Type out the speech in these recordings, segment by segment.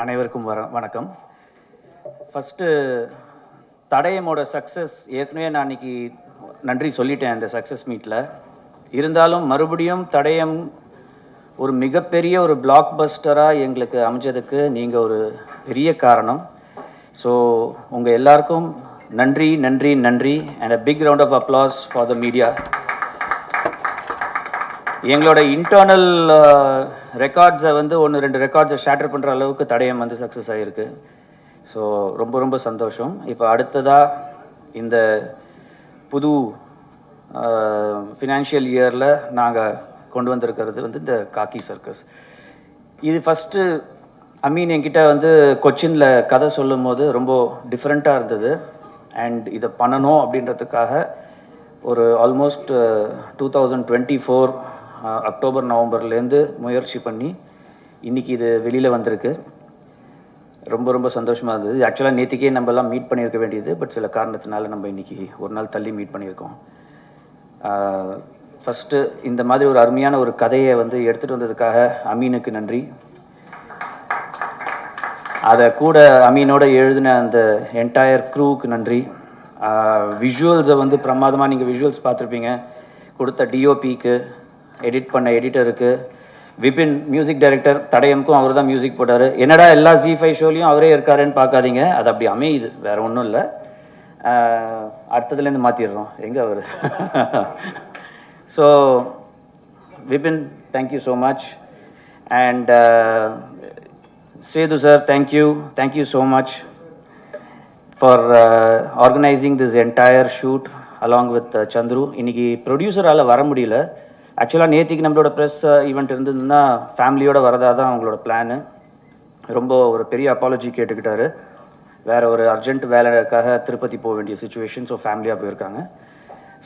அனைவருக்கும் வணக்கம். First தடயமோட success ஏற்கனவே நான் அன்றைக்கி நன்றி சொல்லிட்டேன் அந்த சக்ஸஸ் மீட்டில். இருந்தாலும் மறுபடியும் தடயம் ஒரு மிகப்பெரிய ஒரு பிளாக் பஸ்டராக எங்களுக்கு அமைஞ்சதுக்கு நீங்கள் ஒரு பெரிய காரணம். ஸோ உங்கள் எல்லாருக்கும் நன்றி நன்றி நன்றி and a big round of applause for the media. எங்களோட இன்டர்னல் ரெக்கார்ட்ஸை வந்து 1-2 ரெக்கார்ட்ஸை ஷேட்டர் பண்ணுற அளவுக்கு தடயம் வந்து சக்ஸஸ் ஆகிருக்கு. ஸோ ரொம்ப ரொம்ப சந்தோஷம். இப்போ அடுத்ததாக இந்த புது ஃபினான்ஷியல் இயரில் நாங்கள் கொண்டு வந்திருக்கிறது வந்து இந்த காக்கி சர்க்கஸ். இது ஃபஸ்ட்டு அமீன் என்கிட்ட வந்து கொச்சினில் கதை சொல்லும் போது ரொம்ப டிஃப்ரெண்ட்டாக இருந்தது. அண்ட் இதை பண்ணணும் அப்படின்றதுக்காக ஒரு ஆல்மோஸ்ட் 2024 அக்டோபர் நவம்பர்லேருந்து முயற்சி பண்ணி இன்றைக்கி இது வெளியில் வந்திருக்கு. ரொம்ப ரொம்ப சந்தோஷமாக இருந்தது. ஆக்சுவலாக நேற்றுக்கே நம்மலாம் மீட் பண்ணியிருக்க வேண்டியது, பட் சில காரணத்தினால நம்ம இன்றைக்கி ஒரு நாள் தள்ளி மீட் பண்ணியிருக்கோம். ஃபஸ்ட்டு இந்த மாதிரி ஒரு அருமையான ஒரு கதையை வந்து எடுத்துகிட்டு வந்ததுக்காக அமீனுக்கு நன்றி. அதை கூட அமீனோட எழுதின அந்த என்டையர் க்ரூவுக்கு நன்றி. விஷுவல்ஸை வந்து பிரமாதமாக நீங்கள் விஷுவல்ஸ் பார்த்துருப்பீங்க. கொடுத்த டிஓபிக்கு, எடிட் பண்ண எடிட்டருக்கு, விபின் மியூசிக் டைரக்டர், தடயமுக்கும் அவர் தான் மியூசிக் போட்டார். என்னடா எல்லா Z5 ஷோலையும் அவரே இருக்காருன்னு பார்க்காதீங்க, அது அப்படி அமையுது, வேறு ஒன்றும் இல்லை. அடுத்ததுலேருந்து மாற்றிடுறோம் எங்கே அவர். So Vipin, thank you so much. And Sethu sir, thank you so much for organising this entire shoot along with Chandru. இன்றைக்கி ப்ரொடியூசரால் வர முடியல. ஆக்சுவலாக நேற்றுக்கு நம்மளோட ப்ரெஸ் ஈவெண்ட் இருந்ததுன்னா ஃபேமிலியோடு வரதா தான் அவங்களோட பிளானு. ரொம்ப ஒரு பெரிய அப்பாலஜி கேட்டுக்கிட்டாரு. வேறு ஒரு அர்ஜென்ட் வேலைக்காக திருப்பதி போக வேண்டிய சுச்சுவேஷன், ஸோ ஃபேமிலியாக போயிருக்காங்க.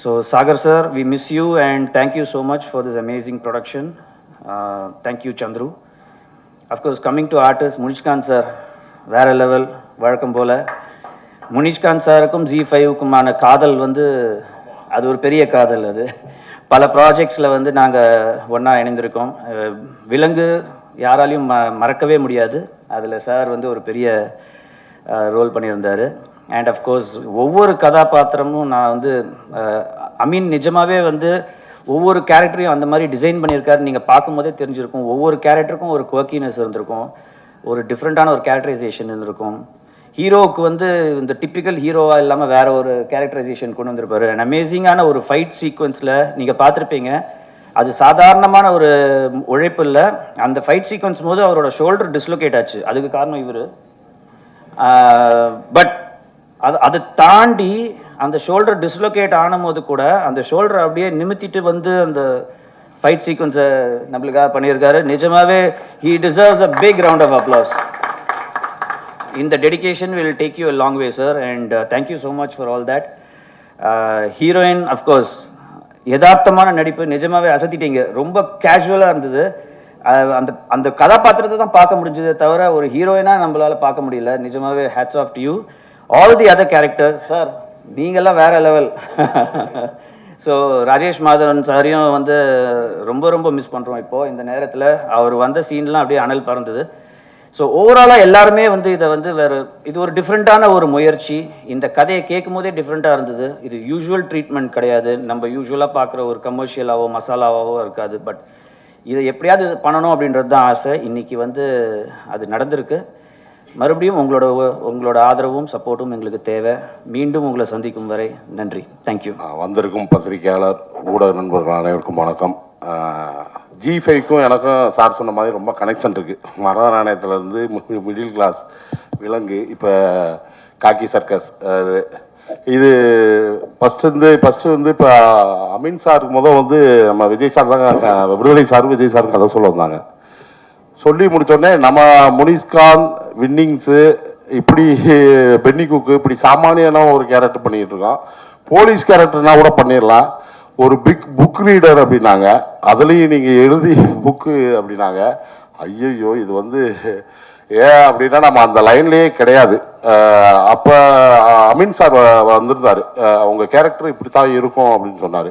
So Sagar sir, we miss you and thank you so much for this amazing production. Thank you Chandru. Of course coming to artist, Munishkanth sir வேறு லெவல். வழக்கம் போல் முனிஷ்காந்த் சாருக்கும் Z5க்குமான காதல் வந்து அது ஒரு பெரிய காதல். அது பல ப்ராஜெக்ட்ஸில் வந்து நாங்கள் ஒன்றா இணைந்திருக்கோம். விலங்கு யாராலையும் மறக்கவே முடியாது. அதில் சார் வந்து ஒரு பெரிய ரோல் பண்ணியிருந்தார். அண்ட் அஃப்கோர்ஸ் ஒவ்வொரு கதாபாத்திரமும் நான் வந்து அமீன் நிஜமாகவே வந்து ஒவ்வொரு கேரக்டரையும் அந்த மாதிரி டிசைன் பண்ணியிருக்காரு. நீங்கள் பார்க்கும்போதே தெரிஞ்சிருக்கும். ஒவ்வொரு கேரக்டருக்கும் ஒரு குவர்க்கினஸ் இருந்திருக்கும், ஒரு டிஃப்ரெண்ட்டான ஒரு கேரக்டரைசேஷன் இருந்திருக்கும். ஹீரோவுக்கு வந்து இந்த டிப்பிக்கல் ஹீரோவாக இல்லாமல் வேறு ஒரு கேரக்டரைசேஷன் கொண்டு வந்திருப்பார். அண்ட் அமேசிங்கான ஒரு ஃபைட் சீக்வன்ஸில் நீங்கள் பார்த்துருப்பீங்க. அது சாதாரணமான ஒரு உழைப்பு இல்லை. அந்த ஃபைட் சீக்வன்ஸ் போது அவரோட ஷோல்டர் டிஸ்லொகேட் ஆச்சு. அதுக்கு காரணம் இவர். பட் அதை தாண்டி அந்த ஷோல்டர் டிஸ்லொகேட் ஆனும் போது கூட அந்த ஷோல்டரை அப்படியே நிமித்திட்டு வந்து அந்த ஃபைட் சீக்வன்ஸை நம்மளுக்காக பண்ணியிருக்காரு. நிஜமாகவே he deserves a big round of applause. இந்த dedication will take you a long way, sir, and thank you so much for all that. Heroine of course யதார்த்தமான நடிப்பு, நிஜமாகவே அசத்திட்டீங்க. ரொம்ப கேஷுவலாக இருந்தது. அந்த அந்த கதாபாத்திரத்தை தான் பார்க்க முடிஞ்சதே தவிர ஒரு ஹீரோயினாக நம்மளால் பார்க்க முடியல. நிஜமாகவே hats off to you. All the other characters sir, நீங்கள்லாம் வேறு லெவல். ஸோ ராஜேஷ் மாதவன் சாரையும் வந்து ரொம்ப ரொம்ப மிஸ் பண்ணுறோம். இப்போது இந்த நேரத்தில் அவர் வந்த சீன்லாம் அப்படியே அனல் பறந்தது. ஸோ ஓவராலாக எல்லாருமே வந்து இதை வந்து இது ஒரு டிஃப்ரெண்ட்டான ஒரு முயற்சி. இந்த கதையை கேட்கும் போதே டிஃப்ரெண்ட்டாக இருந்தது. இது யூஸ்வல் ட்ரீட்மெண்ட் கிடையாது. நம்ம யூஸ்வலாக பார்க்குற ஒரு கமர்ஷியலாவோ மசாலாவாவோ இருக்காது. பட் இதை எப்படியாவது பண்ணணும் அப்படின்றது தான் ஆசை. இன்றைக்கி வந்து அது நடந்திருக்கு. மறுபடியும் உங்களோட ஆதரவும் சப்போர்ட்டும் எங்களுக்கு தேவை. மீண்டும் உங்களை சந்திக்கும் வரை நன்றி. தேங்க்யூ. வந்திருக்கும் பத்திரிகையாளர், ஊடக நண்பர்கள் அனைவருக்கும் வணக்கம். Z5க்கும் எனக்கும் சார் சொன்ன மாதிரி ரொம்ப கனெக்ஷன் இருக்குது. மரண நாணயத்துலேருந்து மிடில் கிளாஸ், விலங்கு, இப்போ காக்கி சர்க்கஸ். இது ஃபஸ்ட்டு வந்து இப்போ அமீன் சாருக்கு வந்து நம்ம விஜய் சார் தாங்க, விடுதலை சார் விஜய் சாரும் கதை சொல்ல வந்தாங்க. சொல்லி முடித்தோடனே நம்ம முனிஷ்காந்த், வின்னிங்ஸு, இப்படி பென்னி குக்கு, இப்படி சாமானியான ஒரு கேரக்டர் பண்ணிக்கிட்டு இருக்கோம். போலீஸ் கேரக்டர்னா கூட பண்ணிடலாம். ஒரு பிக் புக் ரீடர் அப்படின்னாங்க. அதுலேயும் நீங்கள் எழுதி புக்கு அப்படின்னாங்க. ஐயோ, இது வந்து ஏன் அப்படின்னா நம்ம அந்த லைன்லேயே கிடையாது. அப்போ அமீன் சார் வந்திருந்தார். அவங்க கேரக்டர் இப்படி தான் இருக்கும் அப்படின்னு சொன்னார்.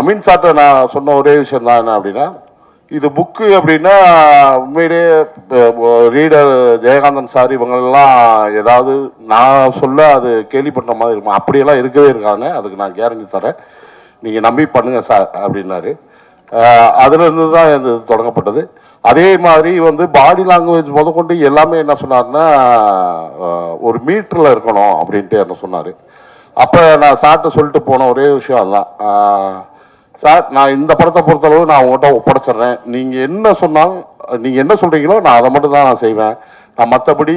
அமீன் சார்ட்ட நான் சொன்ன ஒரே விஷயம் தான் என்ன அப்படின்னா, இது புக்கு அப்படின்னா உண்மையிலேயே ரீடர் ஜெயகாந்தன் சார் இவங்களெல்லாம் ஏதாவது நான் சொல்ல அது கேள்விப்பட்ட மாதிரி இருக்கும், அப்படியெல்லாம் இருக்கவே இருக்காங்க. அதுக்கு நான் கேரண்டி தரேன், நீங்கள் நம்பி பண்ணுங்கள் சார் அப்படின்னாரு. அதுலேருந்து தான் இது தொடங்கப்பட்டது. அதே மாதிரி வந்து பாடி லாங்குவேஜ் முதற்கொண்டு எல்லாமே என்ன சொன்னார்னா ஒரு மீட்டரில் இருக்கணும் அப்படின்ட்டு என்ன சொன்னார். அப்போ நான் சார்கிட்ட சொல்லிட்டு போன ஒரே விஷயம் அதுதான், சார் நான் இந்த படத்தை பொறுத்தளவு நான் உங்கள்கிட்ட ஒப்படைச்சிட்றேன், நீங்கள் என்ன சொன்னாலும் நீங்கள் என்ன சொல்கிறீங்களோ நான் அதை மட்டும் தான் நான் செய்வேன், நான் மற்றபடி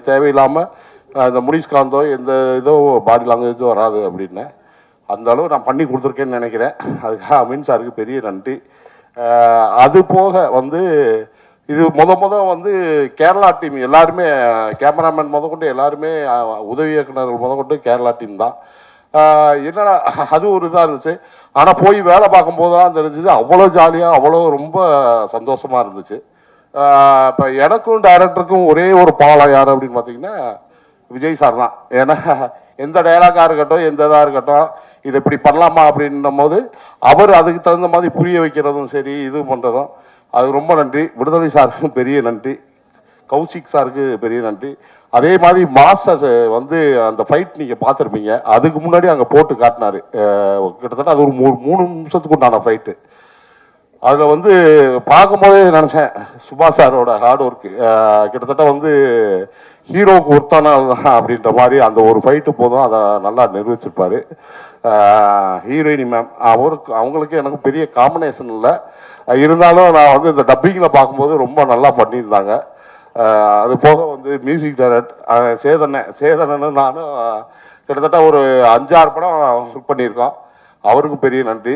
தேவையில்லாமல் இந்த முனிஷ்காந்தோ எந்த இதோ பாடி லாங்குவேஜோ வராது அப்படின்னேன். அந்த அளவு நான் பண்ணி கொடுத்துருக்கேன்னு நினைக்கிறேன். அதுக்காக அமீன் சாருக்கு பெரிய நன்றி. அது போக வந்து இது வந்து கேரளா டீம் எல்லாருமே, கேமராமேன் முதற்கொண்டு எல்லாருமே, உதவி இயக்குநர்கள் முதற்கொண்டு கேரளா டீம் தான். என்னடா அது ஒரு இதாக இருந்துச்சு. ஆனால் போய் வேலை பார்க்கும்போது தான் தெரிஞ்சுது அவ்வளோ ஜாலியாக அவ்வளோ ரொம்ப சந்தோஷமாக இருந்துச்சு. இப்போ எனக்கும் டைரக்டருக்கும் ஒரே ஒரு பாலம் யார் அப்படின்னு பார்த்தீங்கன்னா விஜய் சார் தான். ஏன்னா எந்த டைலாக்காக இருக்கட்டும் எந்த இதாக இருக்கட்டும் இதை இப்படி பண்ணலாமா அப்படின்னும் போது அவர் அதுக்கு தகுந்த மாதிரி புரிய வைக்கிறதும் சரி இது பண்ணுறதும் அது ரொம்ப நன்றி. விடுதலை சாருக்கும் பெரிய நன்றி, கௌசிக் சாருக்கு பெரிய நன்றி. அதே மாதிரி மாஸ்டர் வந்து அந்த ஃபைட் நீங்கள் பார்த்துருப்பீங்க, அதுக்கு முன்னாடி அங்கே போட்டு காட்டினார். கிட்டத்தட்ட அது ஒரு 3 நிமிஷத்துக்கு உண்டான ஃபைட்டு. அதில் வந்து பார்க்கும்போதே நினச்சேன் சுபாஷ் சாரோட ஹார்ட் ஒர்க்கு கிட்டத்தட்ட வந்து ஹீரோவுக்கு ஒருத்தான அப்படின்ற மாதிரி அந்த ஒரு ஃபைட்டு போதும் அதை நல்லா நிரூபிச்சிருப்பார். ஹீரோயினி மேம் அவங்களுக்கு எனக்கு பெரிய காம்பினேஷன் இல்லை, இருந்தாலும் நான் வந்து இந்த டப்பிங்கில் பார்க்கும்போது ரொம்ப நல்லா பண்ணியிருந்தாங்க. அது போக வந்து மியூசிக் டைரக்டர் சேதனன்னு நானும் கிட்டத்தட்ட ஒரு 5-6 படம் ஒர்க் பண்ணியிருக்கோம், அவருக்கும் பெரிய நன்றி.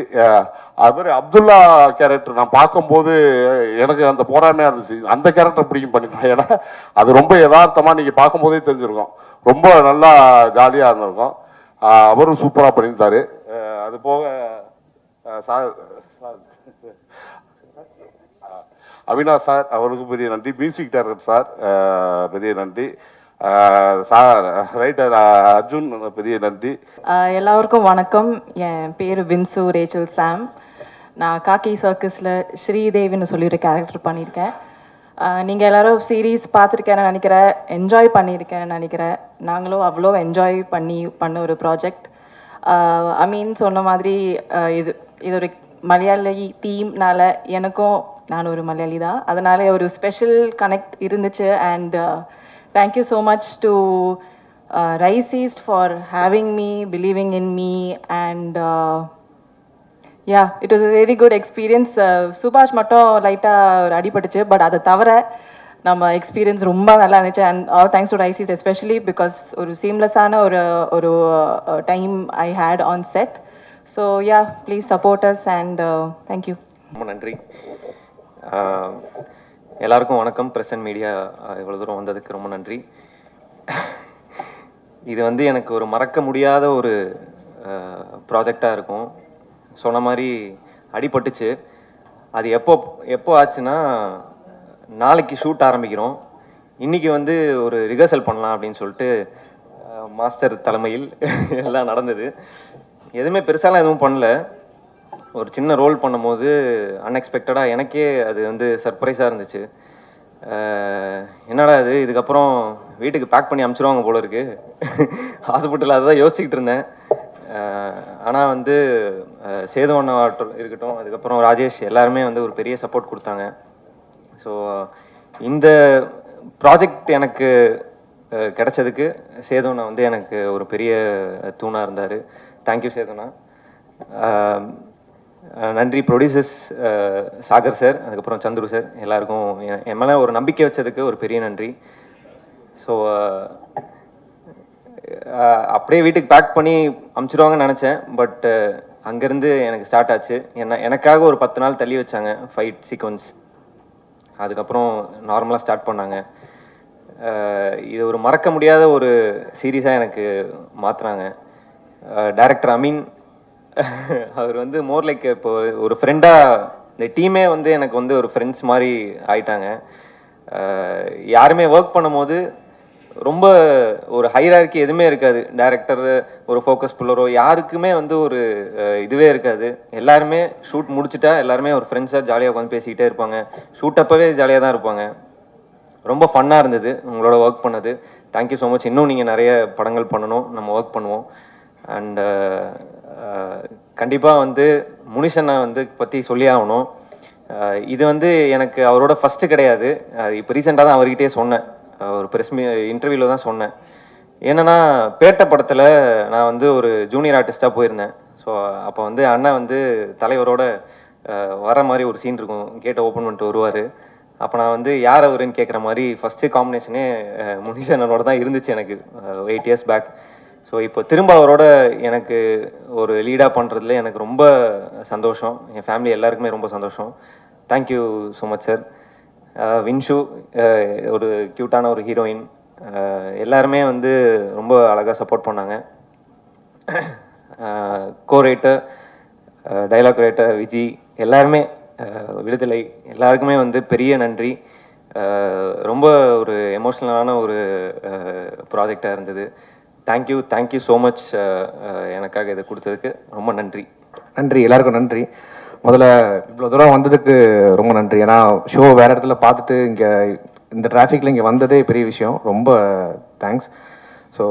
அவர் அப்துல்லா கேரக்டர் நான் பார்க்கும்போது எனக்கு அந்த போராமையாக இருந்துச்சு, அந்த கேரக்டர் பிடிக்கும் பண்ணிக்கலாம். ஏன்னா அது ரொம்ப யதார்த்தமாக நீங்கள் பார்க்கும்போதே தெரிஞ்சிருக்கும், ரொம்ப நல்லா ஜாலியாக இருந்திருக்கும். அவரும் சூப்பராக பண்ணியிருந்தார். அது போக சார் அவினாஷ் சார் அவருக்கு பெரிய நன்றி, மியூசிக் டைரக்டர் சார் பெரிய நன்றி, சார் ரைட்டர் அர்ஜுன் பெரிய நன்றி. எல்லாருக்கும் வணக்கம். என் பேர் வின்சு ரேச்சல் சாம். நான் காக்கி சர்க்கஸில் ஸ்ரீதேவின்னு சொல்லி ஒரு கேரக்டர் பண்ணியிருக்கேன். நீங்கள் எல்லோரும் சீரீஸ் பார்த்துருக்கேன்னு நினைக்கிறேன், என்ஜாய் பண்ணியிருக்கேன்னு நினைக்கிறேன். நாங்களும் அவ்வளோ என்ஜாய் பண்ண ஒரு ப்ராஜெக்ட். அமீன் சொன்ன மாதிரி இது ஒரு மலையாளி டீம்னால எனக்கும், நான் ஒரு மலையாளி தான், அதனால ஒரு ஸ்பெஷல் கனெக்ட் இருந்துச்சு. And thank you so much to Rise East for having me, believing in me, and yeah it was a very good experience. Subash மட்டும் லைட்டாக ஒரு அடிபட்டுச்சு, பட் அதை தவிர நம்ம எக்ஸ்பீரியன்ஸ் ரொம்ப நல்லா இருந்துச்சு. And all thanks to Rise East especially because ஒரு சீம்லெஸ்ஸான ஒரு time I had on set. So yeah please support us and thank you. ரொம்ப நன்றி. எல்லாருக்கும் வணக்கம். பிரசன்ட் மீடியா இவ்வளோ தூரம் வந்ததுக்கு ரொம்ப நன்றி. இது வந்து எனக்கு ஒரு மறக்க முடியாத ஒரு ப்ராஜெக்டாக இருக்கும். சொன்ன மாதிரி அடிபட்டுச்சு. அது எப்போ ஆச்சுன்னா, நாளைக்கு ஷூட் ஆரம்பிக்கிறோம், இன்றைக்கி வந்து ஒரு ரிஹர்சல் பண்ணலாம் அப்படின்னு சொல்லிட்டு மாஸ்டர் தலைமையில் எல்லாம் நடந்தது. எதுவுமே பெருசாலாம் எதுவும் பண்ணல. ஒரு சின்ன ரோல் பண்ணும்போது அன்எக்ஸ்பெக்டடாக எனக்கே அது வந்து சர்ப்ரைஸாக இருந்துச்சு. என்னடா இது, இதுக்கப்புறம் வீட்டுக்கு பேக் பண்ணி அனுப்பிச்சிடுவாங்க போல இருக்கு, ஹாஸ்பிட்டலில் அதை தான் யோசிச்சுக்கிட்டு இருந்தேன். ஆனால் வந்து சேதுவண்ணா இருக்கட்டும், அதுக்கப்புறம் ராஜேஷ் எல்லாருமே வந்து ஒரு பெரிய சப்போர்ட் கொடுத்தாங்க. ஸோ இந்த ப்ராஜெக்ட் எனக்கு கிடைச்சதுக்கு சேதுவண்ணா வந்து எனக்கு ஒரு பெரிய தூணாக இருந்தார். தேங்க்யூ சேதுவண்ணா. நன்றி ப்ரொடியூசர்ஸ் சாகர் சார், அதுக்கப்புறம் சந்துரு சார், எல்லாருக்கும் என் மேலே ஒரு நம்பிக்கை வச்சதுக்கு ஒரு பெரிய நன்றி. ஸோ அப்படியே வீட்டுக்கு பேக் பண்ணி அமுச்சிடுவாங்கன்னு நினச்சேன், பட் அங்கேருந்து எனக்கு ஸ்டார்ட் ஆச்சு. எனக்காக ஒரு 10 நாள் தள்ளி வச்சாங்க ஃபைட் சீக்வன்ஸ். அதுக்கப்புறம் நார்மலாக ஸ்டார்ட் பண்ணாங்க. இது ஒரு மறக்க முடியாத ஒரு சீரீஸாக எனக்கு மாற்றினாங்க. டைரக்டர் அமீன் அவர் வந்து மோர் லைக் இப்போ ஒரு ஃப்ரெண்டாக, இந்த டீமே வந்து எனக்கு வந்து ஒரு ஃப்ரெண்ட்ஸ் மாதிரி ஆயிட்டாங்க. யாருமே ஒர்க் பண்ணும்போது ரொம்ப ஒரு ஹைரார்க்கி எதுவுமே இருக்காது. டைரக்டர், ஒரு ஃபோக்கஸ் புல்லரோ யாருக்குமே வந்து ஒரு இதுவே இருக்காது. எல்லாருமே ஷூட் முடிச்சுட்டா எல்லாருமே ஒரு ஃப்ரெண்ட்ஸாக ஜாலியாக உட்காந்து பேசிக்கிட்டே இருப்பாங்க. ஷூட் அப்போவே ஜாலியாக தான் இருப்பாங்க. ரொம்ப ஃபன்னாக இருந்தது உங்களோட ஒர்க் பண்ணது. Thank you so much. இன்னும் நீங்கள் நிறைய படங்கள் பண்ணணும், நம்ம ஒர்க் பண்ணுவோம். அண்டு கண்டிப்பாக வந்து முனிஷனை வந்து பற்றி சொல்லி ஆகணும். இது வந்து எனக்கு அவரோட ஃபஸ்ட்டு கிடையாது. இப்போ ரீசெண்டாக தான் அவர்கிட்டயே சொன்னேன், ஒரு ப்ரெஸ் இன்டர்வியூவில் தான் சொன்னேன். என்னென்னா பேட்ட படத்தில் நான் வந்து ஒரு ஜூனியர் ஆர்டிஸ்ட்டாக போயிருந்தேன். ஸோ அப்போ வந்து அண்ணன் வந்து தலைவரோட வர மாதிரி ஒரு சீன் இருக்கும், கேட்டை ஓப்பன் பண்ணிட்டு வருவார். அப்போ நான் வந்து யார் அவருன்னு கேட்குற மாதிரி ஃபஸ்ட்டு காம்பினேஷனே முனிஷனோட தான் இருந்துச்சு எனக்கு 8 years பேக். ஸோ இப்போ திரும்ப அவரோட எனக்கு ஒரு லீடாக பண்ணுறதுல எனக்கு ரொம்ப சந்தோஷம். என் ஃபேமிலி எல்லாருக்குமே ரொம்ப சந்தோஷம். Thank you so much sir. Vinshu ஒரு க்யூட்டான ஒரு ஹீரோயின். எல்லாருமே வந்து ரொம்ப அழகாக சப்போர்ட் பண்ணாங்க. கோ ரைட்டர், டைலாக் ரைட்டர் விஜி, எல்லாருமே, விடுதலை, எல்லாருக்குமே வந்து பெரிய நன்றி. ரொம்ப ஒரு எமோஷ்னலான ஒரு ப்ராஜெக்டாக இருந்தது. Thank you so much. எனக்காக இதை கொடுத்ததுக்கு ரொம்ப நன்றி. நன்றி, எல்லாருக்கும் நன்றி. முதல்ல இவ்வளோ தூரம் வந்ததுக்கு ரொம்ப நன்றி. ஏன்னா ஷோ வேறு இடத்துல பார்த்துட்டு இங்கே இந்த டிராஃபிக்கில் இங்கே வந்ததே பெரிய விஷயம். ரொம்ப தேங்க்ஸ். ஸோ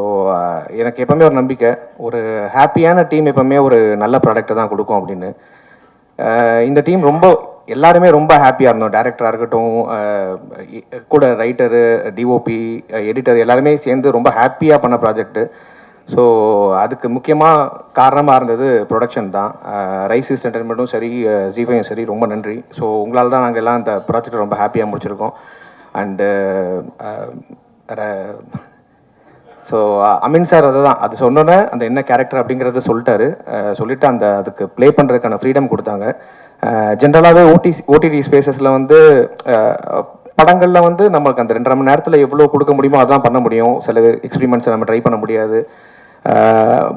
எனக்கு எப்போவுமே ஒரு நம்பிக்கை, ஒரு ஹாப்பியான டீம் எப்போவுமே ஒரு நல்ல ப்ராடக்டை தான் கொடுக்கும் அப்படின்னு. இந்த டீம் ரொம்ப எல்லாருமே ரொம்ப ஹாப்பியாக இருந்தோம். டேரக்டராக இருக்கட்டும், கூட ரைட்டரு, டிஓபி, எடிட்டர் எல்லாருமே சேர்ந்து ரொம்ப ஹாப்பியாக பண்ண ப்ராஜெக்ட்டு. ஸோ அதுக்கு முக்கியமாக காரணமாக இருந்தது ப்ரொடக்ஷன் தான். ரைசிஸ் என்டர்டைன்மெண்ட்டும் சரி, ஜீஃபையும் சரி, ரொம்ப நன்றி. ஸோ உங்களால் தான் நாங்கள் எல்லாம் இந்த ப்ராஜெக்டை ரொம்ப ஹாப்பியாக முடிச்சிருக்கோம். அண்டு ஸோ அமீன் சார் அதை தான் அது சொன்னோன்னே அந்த என்ன கேரக்டர் அப்படிங்கிறத சொல்லிட்டாரு. சொல்லிவிட்டு அந்த அதுக்கு ப்ளே பண்ணுறதுக்கான ஃப்ரீடம் கொடுத்தாங்க. ஜென்ரலாகவே ஓடிடி ஸ்பேசஸில் வந்து படங்களில் வந்து நம்மளுக்கு அந்த 2.5 மணி நேரத்தில் எவ்வளோ கொடுக்க முடியுமோ அதான் பண்ண முடியும். சில எக்ஸ்பெரிமெண்ட்ஸை நம்ம ட்ரை பண்ண முடியாது.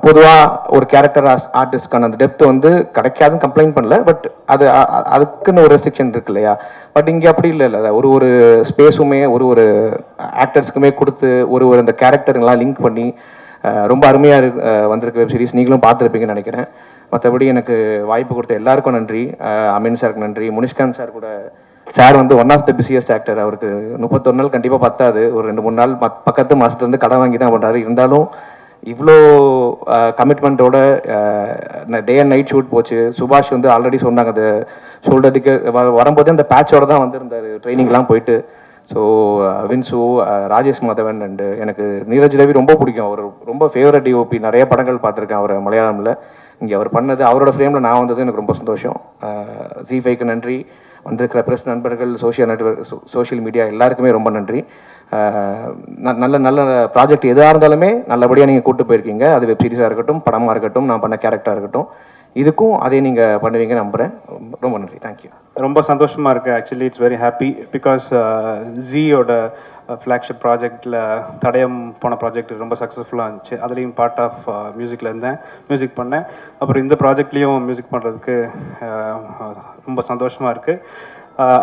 பொதுவாக ஒரு கேரக்டர் ஆர்டிஸ்ட்கான அந்த டெப்த் வந்து கிடைக்காதுன்னு கம்ப்ளைண்ட் பண்ணல. பட் அதுக்குன்னு ஒரு ரெஸ்ட்ரிக்ஷன் இருக்கு இல்லையா. பட் இங்கே அப்படி இல்லை. ஒரு ஸ்பேஸுமே ஒரு ஆக்டர்ஸ்க்குமே கொடுத்து ஒரு அந்த கேரக்டருங்கெல்லாம் லிங்க் பண்ணி ரொம்ப அருமையாக வந்திருக்கு வெப் சீரிஸ். நீங்களும் பார்த்துருப்பீங்கன்னு நினைக்கிறேன். மற்றபடி எனக்கு வாய்ப்பு கொடுத்த எல்லாருக்கும் நன்றி. அமீன் சாருக்கு நன்றி. முனிஷ்காந்த் சார் கூட, சார் வந்து one of the busiest actor. அவருக்கு 31 நாள் கண்டிப்பாக பத்தாது. ஒரு 2-3 நாள் பக்கத்து மாதத்துலேருந்து கடன் வாங்கி தான் பண்ணுறாரு. இருந்தாலும் இவ்வளோ கமிட்மெண்ட்டோட டே அண்ட் நைட் ஷூட் போச்சு. சுபாஷ் வந்து ஆல்ரெடி சொன்னாங்க, அந்த ஷோல்டருக்கு வரும்போதே அந்த பேட்சோட தான் வந்திருந்தார் ட்ரைனிங்லாம் போயிட்டு. ஸோ வின்சு, ராஜேஷ் மாதவன் அண்டு எனக்கு நீரஜ் ரவி ரொம்ப பிடிக்கும். அவர் ரொம்ப ஃபேவரட் டிஓபி. நிறைய படங்கள் பார்த்துருக்கேன் அவர் மலையாளமில். இங்கே அவர் பண்ணது, அவரோட ஃப்ரேமில் நான் வந்தது எனக்கு ரொம்ப சந்தோஷம். ஜி5க்கு நன்றி. வந்திருக்கிற ப்ரெஸ் நண்பர்கள், சோஷியல் மீடியா எல்லாருக்குமே ரொம்ப நன்றி. நல்ல ப்ராஜெக்ட் எதாக இருந்தாலுமே நல்லபடியாக நீங்கள் கூப்பிட்டு போயிருக்கீங்க. அது வெப் சீரிஸாக இருக்கட்டும், படமாக இருக்கட்டும், நான் பண்ண கேரக்டராக இருக்கட்டும், இதுக்கும் அதே நீங்கள் பண்ணுவீங்க நம்புகிறேன். ரொம்ப நன்றி. தேங்க்யூ. ரொம்ப சந்தோஷமாக இருக்குது. Actually it's very happy because ஜியோட ஃப்ளாக்ஷிப் ப்ராஜெக்டில் தடயம் போன ப்ராஜெக்ட் ரொம்ப சக்ஸஸ்ஃபுல்லாக இருந்துச்சு. அதுலேயும் பார்ட் ஆஃப் மியூசிக்கில் இருந்தேன், மியூசிக் பண்ணேன். அப்புறம் இந்த ப்ராஜெக்ட்லேயும் மியூசிக் பண்ணுறதுக்கு ரொம்ப சந்தோஷமாக இருக்குது.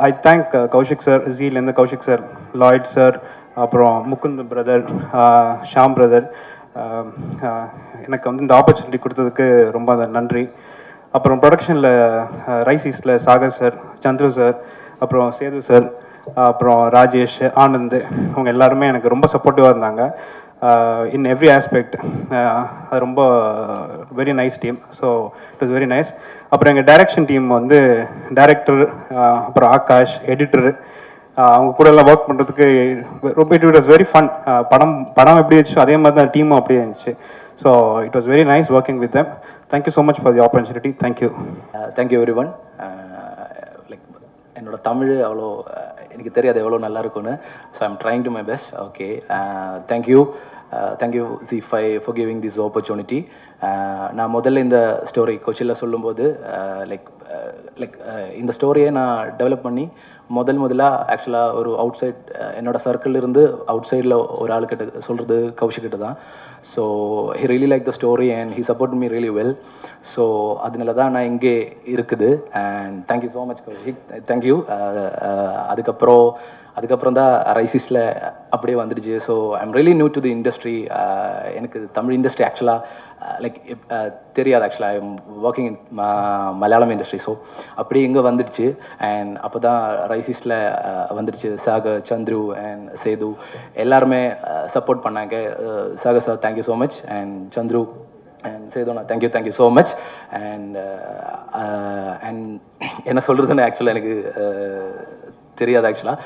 ஐ தேங்க் கௌஷிக் சார், ஜிலேருந்து கௌஷிக் சார், லாய்ட் சார், அப்புறம் முகுந்த் பிரதர், ஷாம் பிரதர், எனக்கு வந்து இந்த ஆப்பர்ச்சுனிட்டி கொடுத்ததுக்கு ரொம்ப நன்றி. அப்புறம் ப்ரொடக்ஷனில் ரைசிஸில் சாகர் சார், சந்துரு சார், அப்புறம் சேது சார், அப்புறம் ராஜேஷ், ஆனந்த், அவங்க எல்லாருமே எனக்கு ரொம்ப சப்போர்ட்டிவாக இருந்தாங்க இன் எவ்ரி ஆஸ்பெக்ட். அது ரொம்ப very nice team. So it was very nice. அப்புறம் எங்கள் டைரக்ஷன் டீம் வந்து டைரக்டர், அப்புறம் ஆகாஷ், எடிட்டர், அவங்க கூட எல்லாம் ஒர்க் பண்ணுறதுக்கு ரொம்ப இட் வாஸ் வெரி ஃபன். படம் எப்படி இருந்துச்சோ அதே மாதிரி தான் டீமும் அப்படியே இருந்துச்சு. So it was very nice working with them. Thank you so much for the opportunity. Thank you. Thank you everyone. Like என்னோட தமிழ் அவ்வளோ எனக்கு தெரியாது எவ்வளோ நல்லா இருக்கும்னு. So I'm trying to my best. Okay, thank you Zee five for giving this opportunity. நான் முதல்ல இந்த ஸ்டோரி கொச்சியில் சொல்லும்போது இந்த ஸ்டோரியை நான் டெவலப் பண்ணி முதலாக ஆக்சுவலாக ஒரு அவுட் சைட் என்னோடய சர்க்கிள் இருந்து அவுட் சைடில் ஒரு ஆளுக்கிட்ட சொல்கிறது கௌஷிக்கிட்ட தான். So he really like the story and he support me really well. So அதனால தான் நான் இங்கே இருக்குது. And thank you so much Kaushik. Thank you. அதுக்கப்புறம் அதுக்கப்புறம் தான் ரைசிஸில் அப்படியே வந்துடுச்சு. So I'm really new to the industry. எனக்கு தமிழ் இண்டஸ்ட்ரி ஆக்சுவலாக லைக் தெரியாது. ஆக்சுவலாக I am working in Malayalam industry. So அப்படி இங்கே வந்துடுச்சு. அண்ட் அப்போ தான் ரைசிஸில் வந்துடுச்சு. சாகர், சந்துரு அண்ட் சேது எல்லாருமே சப்போர்ட் பண்ணாங்க. Sagar sir thank you so much, and Chandru and சேதுண்ணா தேங்க்யூ ஸோ மச். அண்ட் என்ன சொல்கிறதுன்னு ஆக்சுவலாக எனக்கு தெரியாது ஆக்சுவலாக.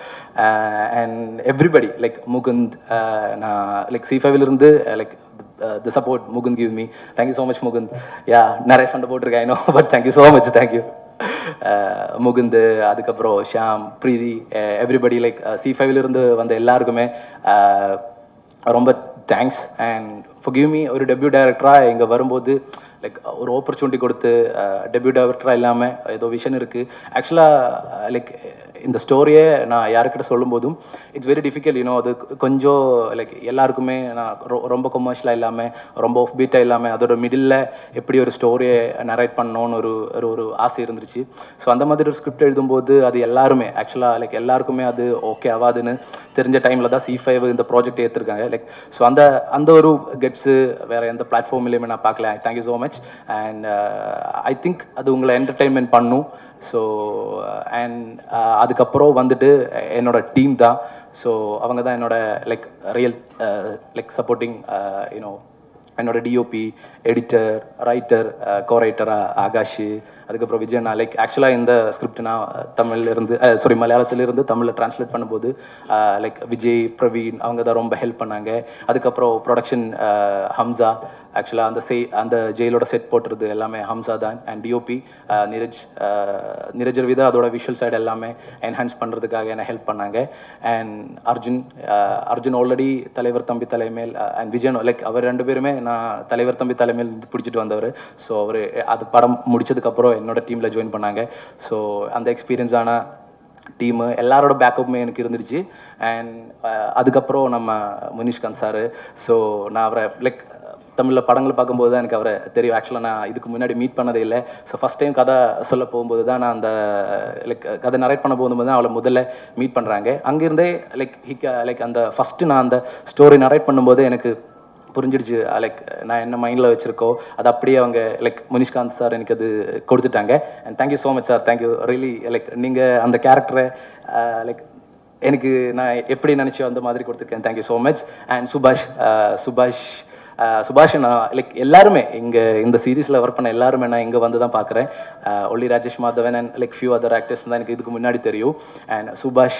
அண்ட் எவ்ரிபடி லைக் முகுந்த், நான் like C5 like the support Mugund give me. Thank you so much Mugund. Yeah, நிறைய சண்டை போட்டிருக்கேன் I know, but thank you so much. Thank you Mukund, அதுக்கப்புறம் ஷாம், பிரீதி, எவ்ரிபடி லைக் C5 வந்த எல்லாருக்குமே ரொம்ப தேங்க்ஸ். அண்ட் forgive me, ஒரு debut டைரக்டராக இங்கே வரும்போது லைக் ஒரு ஆப்பர்ச்சுனிட்டி கொடுத்து டெபியூ டைரக்டராக இல்லாமல் ஏதோ விஷன் இருக்குது. ஆக்சுவலாக லைக் இந்த ஸ்டோரியை நான் யாருக்கிட்ட சொல்லும்போதும் இட்ஸ் வெரி டிஃபிகல்ட். யூனோ அது கொஞ்சம் லைக் எல்லாருக்குமே நான் ரொம்ப கொமர்ஷியலாக இல்லாமல் ரொம்ப ஆஃப் பீட்டாக இல்லாமல் அதோட மிடில் எப்படி ஒரு ஸ்டோரியை நரேட் பண்ணணும்னு ஒரு ஆசை இருந்துச்சு. ஸோ அந்த மாதிரி ஒரு ஸ்கிரிப்ட் எழுதும்போது அது எல்லாருமே ஆக்சுவலாக லைக் எல்லாருக்குமே அது ஓகே ஆகாதுன்னு தெரிஞ்ச டைமில் தான் C5 இந்த ப்ராஜெக்ட் ஏற்றிருக்காங்க. லைக் ஸோ அந்த ஒரு கெட்ஸு வேறு எந்த பிளாட்ஃபார்ம்லேயுமே நான் பார்க்கல. Thank you so much. And I think அது உங்களை என்டர்டெயின்மெண்ட் பண்ணும். ஸோ அண்ட் அதுக்கப்புறம் வந்துட்டு என்னோட டீம் தான். ஸோ அவங்க தான் என்னோட like real like supporting you know என்னோட டிஓபி, எடிட்டர், ரைட்டர், கோரைட்டராக ஆகாஷ், அதுக்கப்புறம் விஜயண்ணா. லைக் ஆக்சுவலாக இந்த ஸ்கிரிப்ட் நான் மலையாளத்திலிருந்து தமிழில் ட்ரான்ஸ்லேட் பண்ணும்போது லைக் விஜய், பிரவீன் அவங்க தான் ரொம்ப ஹெல்ப் பண்ணாங்க. அதுக்கப்புறம் ப்ரொடக்ஷன் ஹம்சா. ஆக்சுவலாக அந்த ஜெயிலோட செட் போட்டுறது எல்லாமே ஹம்சா தான். அண்ட் டிஓபி நிரஜ் ரவிதா அதோட விஷுவல் சைடு எல்லாமே என்ஹான்ஸ் பண்ணுறதுக்காக என்ன ஹெல்ப் பண்ணாங்க. அண்ட் அர்ஜுன் ஆல்ரெடி தலைவர் தம்பி தலைமையில் அண்ட் விஜயன் லைக் அவர் ரெண்டு பேருமே நான் தலைவர் தம்பி தலைமையில் பிடிச்சிட்டு வந்தவர். ஸோ அவர் அது படம் முடிச்சதுக்கப்புறம் என்னோட டீமில் ஜாயின் பண்ணாங்க. ஸோ அந்த எக்ஸ்பீரியன்ஸான டீமு எல்லாரோட பேக்கப்புமே எனக்கு இருந்துருச்சு. அண்ட் அதுக்கப்புறம் நம்ம முனிஷ்காந்த் சார். ஸோ நான் அவரை லைக் தமிழில் படங்கள் பார்க்கும்போது தான் எனக்கு அவரை தெரியும். ஆக்சுவலாக நான் இதுக்கு முன்னாடி மீட் பண்ணதே இல்லை. ஸோ ஃபஸ்ட் டைம் கதை சொல்ல போகும்போது தான் நான் அந்த லைக் கதை நரேட் பண்ண போகும்போது தான் அவளை முதல்ல மீட் பண்ணுறாங்க. அங்கேருந்தே லைக் அந்த ஃபஸ்ட்டு நான் அந்த ஸ்டோரி நரேட் பண்ணும்போது எனக்கு புரிஞ்சிடுச்சு லைக் நான் என்ன மைண்டில் வச்சுருக்கோ அது அப்படியே அவங்க லைக் முனிஷ்காந்த் சார் எனக்கு அது கொடுத்துட்டாங்க. And thank you so much sir. Thank you really. Like நீங்கள் அந்த கேரக்டரை லைக் எனக்கு நான் எப்படி நினச்சோ அந்த மாதிரி கொடுத்துருக்கேன். Thank you so much. அண்ட் சுபாஷ் நான் லைக் எல்லாருமே இங்கே இந்த சீரீஸில் ஒர்க் பண்ண எல்லாருமே நான் இங்கே வந்து தான் பார்க்குறேன். ஒல்லி Rajesh Madhavan and like few other actors தான் எனக்கு இதுக்கு முன்னாடி தெரியும். அண்ட் சுபாஷ்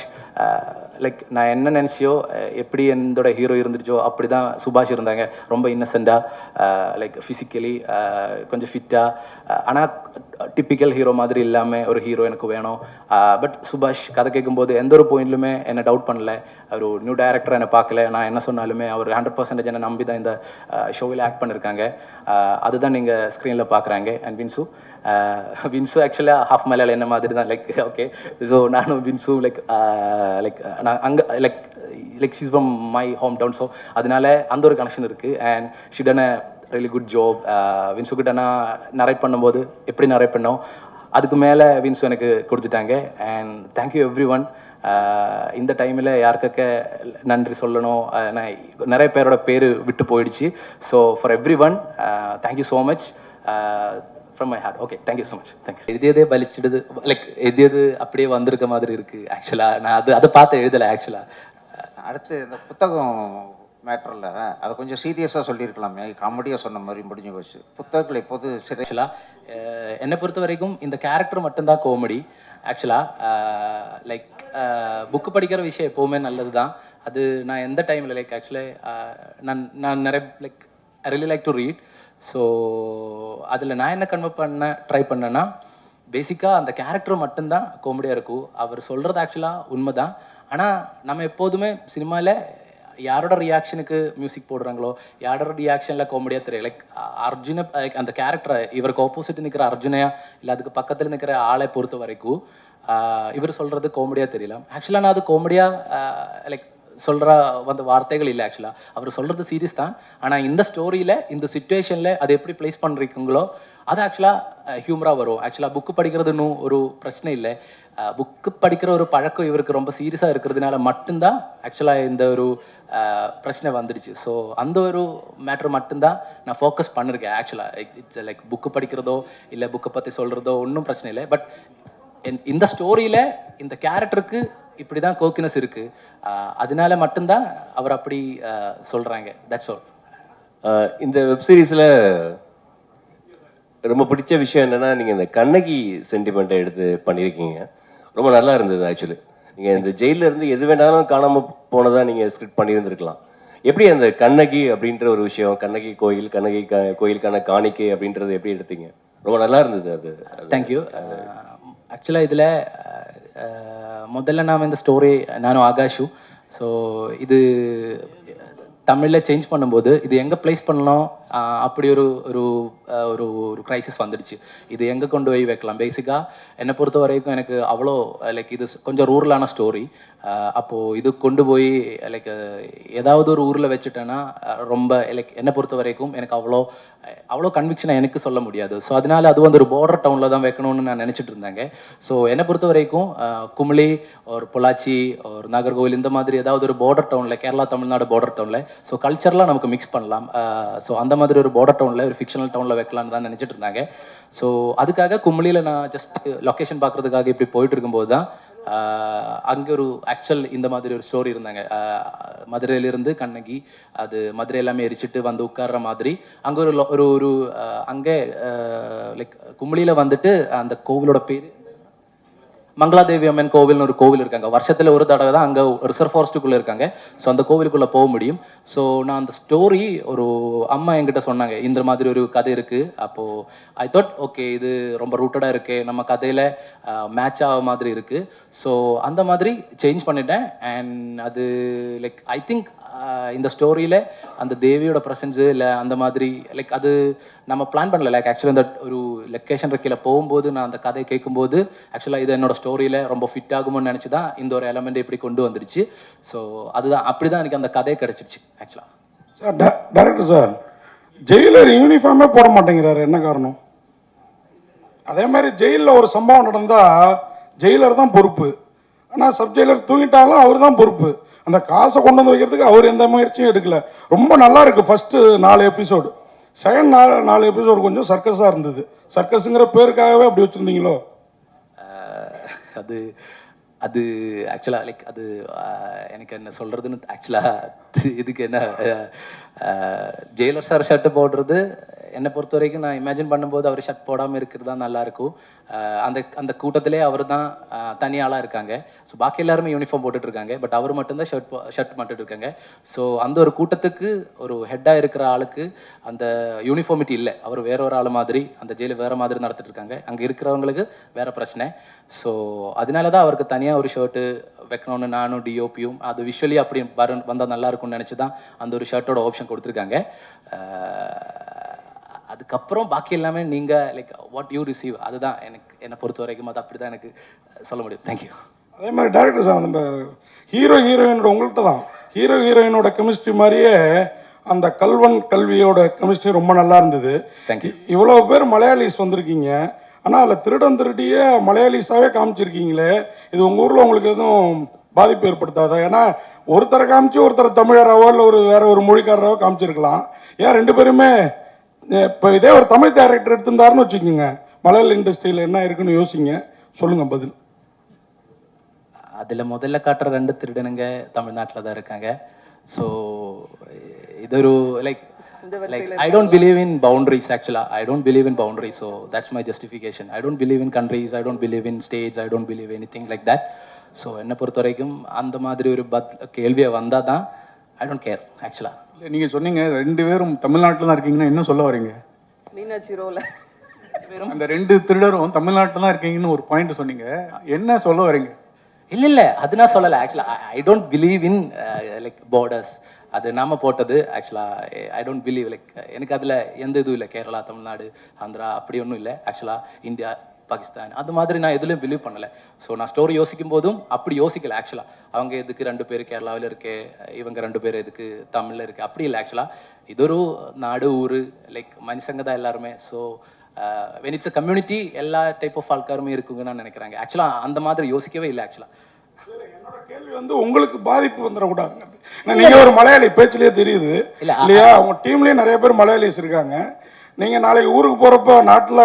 லைக் நான் என்ன நினச்சியோ எப்படி என்னோட ஹீரோ இருந்துச்சோ அப்படி தான் சுபாஷ் இருந்தாங்க. ரொம்ப இன்னசென்ட்டாக லைக் ஃபிசிக்கலி கொஞ்சம் ஃபிட்டாக, ஆனால் டிப்பிக்கல் ஹீரோ மாதிரி இல்லாமல் ஒரு ஹீரோ எனக்கு வேணும். பட் சுபாஷ் கதை கேட்கும்போது எந்த ஒரு பாயிண்ட்லுமே என்னை டவுட் பண்ணல. அவர் ஒரு நியூ டைரக்டர் என்னை பார்க்கல. நான் என்ன சொன்னாலுமே அவர் 100% என்னை நம்பி தான் இந்த ஷோவில் ஆக்ட் பண்ணியிருக்காங்க. அதுதான் நீங்கள் ஸ்க்ரீனில் பார்க்குறாங்க. அண்ட் வின்சு ஆக்சுவலாக ஹாஃப் மலையாளம் என்ன மாதிரி தான் லைக் ஓகே. ஸோ நானும் வின்சு லைக் நான் அங்கே like she's from my home town. So அதனால அந்த ஒரு கனெக்ஷன் இருக்குது. And she done a really good job. Vinsu கிட்ட நான் நரேட் பண்ணும்போது எப்படி நரேட் பண்ணோம் அதுக்கு மேலே வின்சு எனக்கு கொடுத்துட்டாங்க. And thank you every one. இந்த டைமில் யாருக்க நன்றி சொல்லணும், நான் நிறைய பேரோட பேர் விட்டு போயிடுச்சு. So for everyone thank you so much from my heart. Okay, thank you so much. Thank you. எதே பலிச்சிடுது லைக் எது அப்படியே வந்திருக்க மாதிரி இருக்குது. ஆக்சுவலாக நான் அதை பார்த்து எழுதலை. ஆக்சுவலாக அடுத்து இந்த புத்தகம் மேட்டரில் அதை கொஞ்சம் சீரியஸாக சொல்லியிருக்கலாமே, காமெடியாக சொன்ன மாதிரி முடிஞ்சு போச்சு. புத்தகங்கள் எப்போது ஆக்சுவலாக என்னை பொறுத்த வரைக்கும் இந்த கேரக்டர் மட்டும்தான் காமெடி. ஆக்சுவலாக லைக் புக்கு படிக்கிற விஷயம் எப்போவுமே நல்லது தான். அது நான் எந்த டைமில் லைக் ஆக்சுவலாக நான் நிறைய like I really like to read. So அதில் நான் என்ன கன்வெர்ட் ட்ரை பண்ணேன்னா பேசிக்காக அந்த கேரக்டர் மட்டும்தான் காமெடியாக இருக்கும். அவர் சொல்கிறது ஆக்சுவலாக உண்மை தான். ஆனால் நம்ம எப்போதுமே சினிமாவில் யாரோட ரியாக்ஷனுக்கு மியூசிக் போடுறாங்களோ யாரோட ரியாக்ஷனில் காமெடியாக தெரியும். லைக் அர்ஜுனை அந்த கேரக்டரை இவருக்கு ஆப்போசிட் நிற்கிற அர்ஜுனையா இல்லை அதுக்கு பக்கத்தில் நிற்கிற ஆளை பொறுத்த வரைக்கும் இவர் சொல்கிறது காமெடியாக தெரியலாம். ஆக்சுவலாக நான் அது காமெடியாக லைக் சொல்கிற வந்த வார்த்தைகள் இல்லை ஆக்சுவலாக. அவர் சொல்கிறது சீரியஸ் தான், ஆனால் இந்த ஸ்டோரியில் இந்த சுச்சுவேஷனில் அதை எப்படி ப்ளேஸ் பண்ணுறீங்களோ அது ஆக்சுவலாக ஹியூமராக வரும். ஆக்சுவலாக புக்கு படிக்கிறதுன்னு ஒரு பிரச்சனை இல்லை, புக்கு படிக்கிற ஒரு பழக்கம் இவருக்கு ரொம்ப சீரியஸாக இருக்கிறதுனால மட்டும்தான் ஆக்சுவலாக இந்த ஒரு பிரச்சனை வந்துடுச்சு. ஸோ அந்த ஒரு மேட்ரு மட்டும்தான் நான் ஃபோக்கஸ் பண்ணியிருக்கேன் ஆக்சுவலாக. இட்ஸ் லைக் புக்கு படிக்கிறதோ இல்லை புக்கை பற்றி சொல்கிறதோ ஒன்றும் பிரச்சனை இல்லை. பட் இந்த ஸ்டோரியில் இந்த கேரக்டருக்கு இப்படி தான் கோக்கினஸ் இருக்குது, அதனால மட்டும்தான் அவர் அப்படி சொல்கிறாங்க. That's all. இந்த வெப் சீரிஸில் ரொம்ப பிடிச்ச விஷயம் என்னென்னா, நீங்கள் இந்த கண்ணகி சென்டிமெண்ட்டை எடுத்து பண்ணியிருக்கீங்க. ரொம்ப நல்லா இருந்தது ஆக்சுவலி. நீங்கள் இந்த ஜெயிலில் இருந்து எது வேணாலும் காணாமல் போனதாக நீங்கள் ஸ்கிரிப்ட் பண்ணியிருந்துருக்கலாம். எப்படி அந்த கண்ணகி அப்படின்ற ஒரு விஷயம், கண்ணகி கோயில், கண்ணகி கோயிலுக்கான காணிக்கை அப்படின்றது எப்படி எடுத்தீங்க? ரொம்ப நல்லா இருந்தது அது. தேங்க்யூ. ஆக்சுவலாக இதில் முதல்ல நாம் இந்த ஸ்டோரி நானும் ஆகாஷு, ஸோ இது தமிழில் சேஞ்ச் பண்ணும்போது இது எங்கே ப்ளேஸ் பண்ணலாம் அப்படி ஒரு ஒரு ஒரு ஒரு க்ரைசிஸ் வந்துடுச்சு. இது எங்கே கொண்டு போய் வைக்கலாம்? பேசிக்காக என்னை பொறுத்த வரைக்கும் எனக்கு அவ்வளோ லைக் இது கொஞ்சம் ரூரலான ஸ்டோரி. அப்போது இது கொண்டு போய் லைக் ஏதாவது ஒரு ஊரில் வச்சுட்டேன்னா ரொம்ப லைக் என்னை பொறுத்த வரைக்கும் எனக்கு அவ்வளோ கன்விக்ஷனை எனக்கு சொல்ல முடியாது. ஸோ அதனால அது வந்து ஒரு பார்டர் டவுனில் தான் வைக்கணும்னு நான் நினச்சிட்டு இருந்தாங்க. ஸோ என்னை பொறுத்த வரைக்கும் குமிளி ஒரு பொள்ளாச்சி ஒரு நாகர்கோவில் இந்த மாதிரி ஏதாவது ஒரு பார்டர் டவுனில், கேரளா தமிழ்நாடு பார்டர் டவுனில், ஸோ கல்ச்சர்லாம் நமக்கு மிக்ஸ் பண்ணலாம். ஸோ அந்த மாதிரி ஒரு பார்டர் டவுனில் ஒரு ஃபிக்ஷனல் டவுனில் வைக்கலான்னு தான் நினச்சிட்டு இருந்தாங்க. ஸோ அதுக்காக குமிளியில் நான் ஜஸ்ட் லொக்கேஷன் பார்க்குறதுக்காக இப்படி போயிட்டு இருக்கும்போது தான் அங்கே ஒரு ஆக்சுவல் இந்த மாதிரி ஒரு ஸ்டோரி இருந்தாங்க. மதுரையிலிருந்து கண்ணகி அது மதுரை எல்லாமே எரிச்சிட்டு வந்து உட்கார்ற மாதிரி அங்கே ஒரு ஒரு அங்கே லைக் குமிளியில் வந்துட்டு அந்த கோவிலோட பேர் மங்களாதேவி அம்மன் கோவில்னு ஒரு கோவில் இருக்காங்க. வருஷத்தில் ஒரு தடவை தான் அங்கே ரிசர்வ் ஃபாரஸ்ட்டுக்குள்ளே இருக்காங்க. ஸோ அந்த கோவிலுக்குள்ளே போக முடியும். ஸோ நான் அந்த ஸ்டோரி ஒரு அம்மா என்கிட்ட சொன்னாங்க, இந்த மாதிரி ஒரு கதை இருக்குது. அப்போது ஐ தாட் ஓகே, இது ரொம்ப ரூட்டடாக இருக்குது, நம்ம கதையில் மேட்ச் ஆக மாதிரி இருக்குது. ஸோ அந்த மாதிரி சேஞ்ச் பண்ணிட்டேன். அண்ட் அது லைக் ஐ திங்க் இந்த ஸ்டோரியில் அந்த தேவியோட ப்ரெசன்ஸு இல்லை அந்த மாதிரி லைக் அது நம்ம பிளான் பண்ணல. லைக் ஆக்சுவலி அந்த ஒரு லொக்கேஷன் இருக்கையில் போகும்போது நான் அந்த கதையை கேட்கும்போது ஆக்சுவலாக இது என்னோட ஸ்டோரியில் ரொம்ப ஃபிட் ஆகும்னு நினச்சி தான் இந்த ஒரு எலமெண்ட் இப்படி கொண்டு வந்துடுச்சு. ஸோ அதுதான் அப்படி தான் எனக்கு அந்த கதையை கிடச்சிடுச்சு ஆக்சுவலாக. சார், டைரக்டர் சார், ஜெயிலர் யூனிஃபார்மே போட மாட்டேங்கிறாரு, என்ன காரணம்? அதே மாதிரி ஜெயிலில் ஒரு சம்பவம் நடந்தால் ஜெயிலர் தான் பொறுப்பு, ஆனால் சப் ஜெயிலர் தூங்கிட்டாலும் அவர் தான் பொறுப்பு. அந்த காசை கொண்டு வந்து வைக்கிறதுக்கு அவர் எந்த முயற்சியும் எடுக்கல. ரொம்ப நல்லா இருக்குது ஃபஸ்ட்டு 4 எபிசோடு. செகண்ட் 4 எபிசோடு கொஞ்சம் சர்க்கஸாக இருந்தது. சர்க்கஸுங்கிற பேருக்காகவே அப்படி வச்சுருந்தீங்களோ? அது அது ஆக்சுவலாக லைக் அது எனக்கு என்ன சொல்கிறதுன்னு ஆக்சுவலாக இதுக்கு என்ன ஜெயிலர் சார் ஷர்ட்டு போடுறது என்னை பொறுத்த வரைக்கும் நான் இமேஜின் பண்ணும்போது அவர் ஷர்ட் போடாமல் இருக்கிறது தான் நல்லாயிருக்கும். அந்த கூட்டத்திலே அவர் தான் தனியாளாக இருக்காங்க. ஸோ பாக்கி எல்லாருமே யூனிஃபார்ம் போட்டுட்ருக்காங்க, பட் அவர் மட்டும்தான் ஷர்ட் மட்டும் இருக்காங்க. ஸோ அந்த ஒரு கூட்டத்துக்கு ஒரு ஹெட்டாக இருக்கிற ஆளுக்கு அந்த யூனிஃபார்மிட்டி இல்லை. அவர் வேற ஒரு ஆள் மாதிரி அந்த ஜெயிலை வேறு மாதிரி நடத்திட்டு இருக்காங்க. அங்கே இருக்கிறவங்களுக்கு வேறு பிரச்சனை. ஸோ அதனால தான் அவருக்கு தனியாக ஒரு ஷர்ட்டு வைக்கணும்னு நானும் டிஓபியும் அது விஷுவலி அப்படி வந்தால் நல்லா இருக்கும்னு நினச்சி தான் அந்த ஒரு ஷர்ட்டோட ஆப்ஷன் கொடுத்துருக்காங்க. அதுக்கப்புறம் பாக்கி எல்லாமே நீங்கள் லைக் வாட் யூ ரிசீவ் அதுதான் என்னை பொறுத்த வரைக்கும் அது அப்படி தான் எனக்கு சொல்ல முடியும். தேங்க்யூ. அதே மாதிரி டைரக்டர் சார், நம்ம ஹீரோயினோட உங்கள்கிட்ட தான் ஹீரோயினோட கெமிஸ்ட்ரி மாதிரியே அந்த கல்வியோட கெமிஸ்ட்ரி ரொம்ப நல்லா இருந்தது. தேங்க்யூ. இவ்வளோ பேர் மலையாளிஸ் வந்திருக்கீங்க, ஆனால் அதில் திருடிய மலையாளிஸாகவே காமிச்சிருக்கீங்களே, இது உங்கள் ஊரில் உங்களுக்கு எதுவும் பாதிப்பு ஏற்படுத்தாதா? ஏன்னா ஒருத்தரை காமிச்சு ஒருத்தரை தமிழராவோ இல்லை வேற ஒரு மொழிக்காரராவோ காமிச்சிருக்கலாம். ஏன் 2 பேருமே இப்போ இதே ஒரு தமிழ் டைரக்டர் எடுத்திருந்தாருன்னு வச்சுக்கோங்க, மலையாள இண்டஸ்ட்ரியில் என்ன இருக்குன்னு யோசிங்க, சொல்லுங்கள் பதில். அதில் முதல்ல காட்டுற 2 திருடனுங்க தமிழ்நாட்டில் தான் இருக்காங்க. ஸோ இது ஒரு like I don't believe in boundaries actually. I don't believe in boundaries, so that's my justification. I don't believe in countries, I don't believe in states, I don't believe anything like that. So என்னை பொறுத்த வரைக்கும் அந்த மாதிரி ஒரு கேள்வியை வந்தால் தான் I don't care actually. நீங்கள் சொன்னீங்க 2 பேரும் தமிழ்நாட்டில் தான் இருக்கீங்கன்னா என்ன சொல்ல வரீங்க? மீனாட்சி ரோல அந்த 2 திருடரும் தமிழ்நாட்டில் தான் இருக்கீங்கன்னு ஒரு பாயிண்ட் சொன்னீங்க, என்ன சொல்ல வரீங்க? இல்லை அது நான் சொல்லலை ஆக்சுவலாக. I don't believe in like borders. அது நாம போட்டது ஆக்சுவலாக. ஐ டோன்ட் பிலீவ் லைக் எனக்கு அதில் எந்த இதுவும் இல்லை. கேரளா தமிழ்நாடு ஆந்திரா அப்படி ஒன்றும் இல்லை ஆக்சுவலாக. இந்தியா பாகிஸ்தான். அது மாதிரி நான் எதுலையும் பிலீவ் பண்ணலை. ஸோ நான் ஸ்டோரி யோசிக்கும் போதும் அப்படி யோசிக்கல ஆக்சுவலாக. அவங்க எதுக்கு 2 பேர் கேரளாவில் இருக்கு, இவங்க 2 பேர் எதுக்கு தமிழில் இருக்குது, அப்படி இல்லை ஆக்சுவலாக. இது ஒரு நாடு ஊர், லைக் மனுஷங்க தான் எல்லாருமே. So when it's a community எல்லா டைப் ஆஃப் ஆட்காருமே இருக்குங்கன்னு நான் நினைக்கிறாங்க. ஆக்சுவலாக அந்த மாதிரி யோசிக்கவே இல்லை ஆக்சுவலாக. என்னோட கேள்வி வந்து உங்களுக்கு பாதிப்பு வந்துடக்கூடாதுங்கிறது. நீங்க ஒரு மலையாளி பேச்சிலேயே தெரியுது இல்லையா? உங்க டீம்லயே நிறைய பேர் மலையாளிஸ் இருக்காங்க. நீங்க நாளைக்கு ஊருக்கு போறப்ப நாட்டில்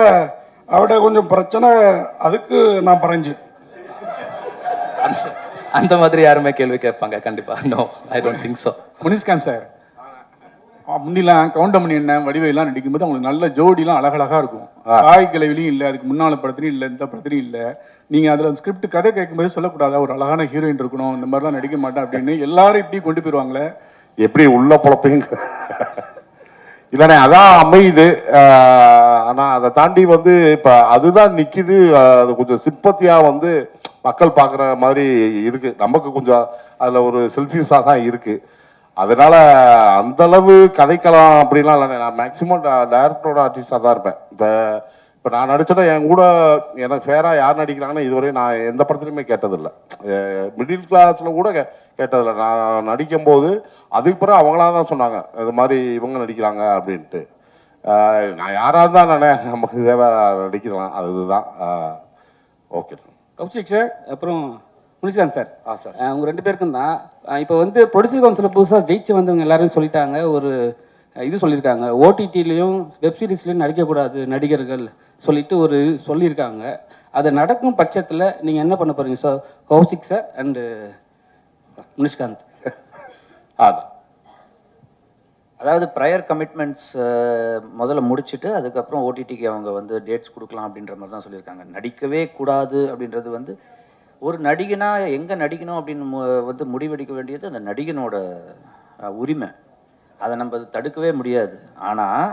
அவட கொஞ்சம் பிரச்சனை, அதுக்கு நான் பறஞ்சு அந்த மாதிரி யாருமே கேள்வி கேட்பாங்க கண்டிப்பா? No, I don't think so. Munishkanth sir, முந்திலாம் கவுண்டமணி என்ன வடிவையெல்லாம் நடிக்கும்போது அவங்களுக்கு நல்ல ஜோடிலாம் அழகழகா இருக்கும். தாய் கிழவிலையும் இல்லை, அதுக்கு முன்னால படத்துலையும் இல்லை, இந்த படத்துலையும் இல்லை. நீங்கள் அதில் ஸ்கிரிப்ட் கதை கேட்கும்போது சொல்லக்கூடாதா ஒரு அழகான ஹீரோயின் இருக்கணும், இந்த மாதிரிலாம் நடிக்க மாட்டேன் அப்படின்னு எல்லாரும் இப்படி கொண்டு போயிடுவாங்களே? எப்படி உள்ள பொழப்பீங்க? இல்லைண்ணே, அதான் அமையுது. ஆனால் அதை தாண்டி வந்து இப்போ அதுதான் நிற்கிது. அது கொஞ்சம் சிம்பத்தியாக வந்து மக்கள் பார்க்குற மாதிரி இருக்குது. நமக்கு கொஞ்சம் அதில் ஒரு செல்ஃபியூஸாக தான் இருக்குது. அதனால அந்த அளவு கதைக்கலாம் அப்படின்லாம் இல்லைண்ணே. நான் மேக்ஸிமம் டைரக்டரோட ஆர்டிஸ்டாக தான் இருப்பேன். இப்போ நான் நடிச்சேன்னா என் கூட எனக்கு ஃபேராக யார் நடிக்கிறாங்கன்னு இதுவரை நான் எந்த படத்துலையுமே கேட்டதில்லை. மிடில் கிளாஸில் கூட கேட்டதில்லை. நான் நடிக்கும்போது அதுக்கு பிறகு அவங்களா தான் சொன்னாங்க இது மாதிரி இவங்க நடிக்கிறாங்க அப்படின்ட்டு. நான் யாராக இருந்தால் நானே நமக்கு தேவை நடிக்கலாம், அதுதான். ஓகே கௌஷிக் சார், அப்புறம் முனிஷ்காந்த் சார், சார் அவங்க 2 பேருக்கும் தான். இப்போ வந்து ப்ரொடியூசர் கவுன்சிலில் புதுசாக ஜெயிச்சு வந்தவங்க எல்லாரும் சொல்லிட்டாங்க, ஒரு இது சொல்லியிருக்காங்க, ஓடிடிலையும் வெப்சீரிஸ்லையும் நடிக்கக்கூடாது நடிகர்கள் சொல்லிட்டு ஒரு சொல்லியிருக்காங்க. அது நடக்கும் பட்சத்தில் நீங்கள் என்ன பண்ண போகிறீங்க sir, Kaushik sir and Munishkanth? அதாவது ப்ரையர் கமிட்மெண்ட்ஸ் முதல்ல முடிச்சுட்டு அதுக்கப்புறம் ஓடிடிக்கு அவங்க வந்து டேட்ஸ் கொடுக்கலாம் அப்படின்ற மாதிரி தான் சொல்லியிருக்காங்க. நடிக்கவே கூடாது அப்படின்றது வந்து ஒரு நடிகனா எங்கே நடிக்கணும் அப்படின்னு வந்து முடிவெடுக்க வேண்டியது அந்த நடிகனோட உரிமை. அதை நம்ம தடுக்கவே முடியாது. ஆனால்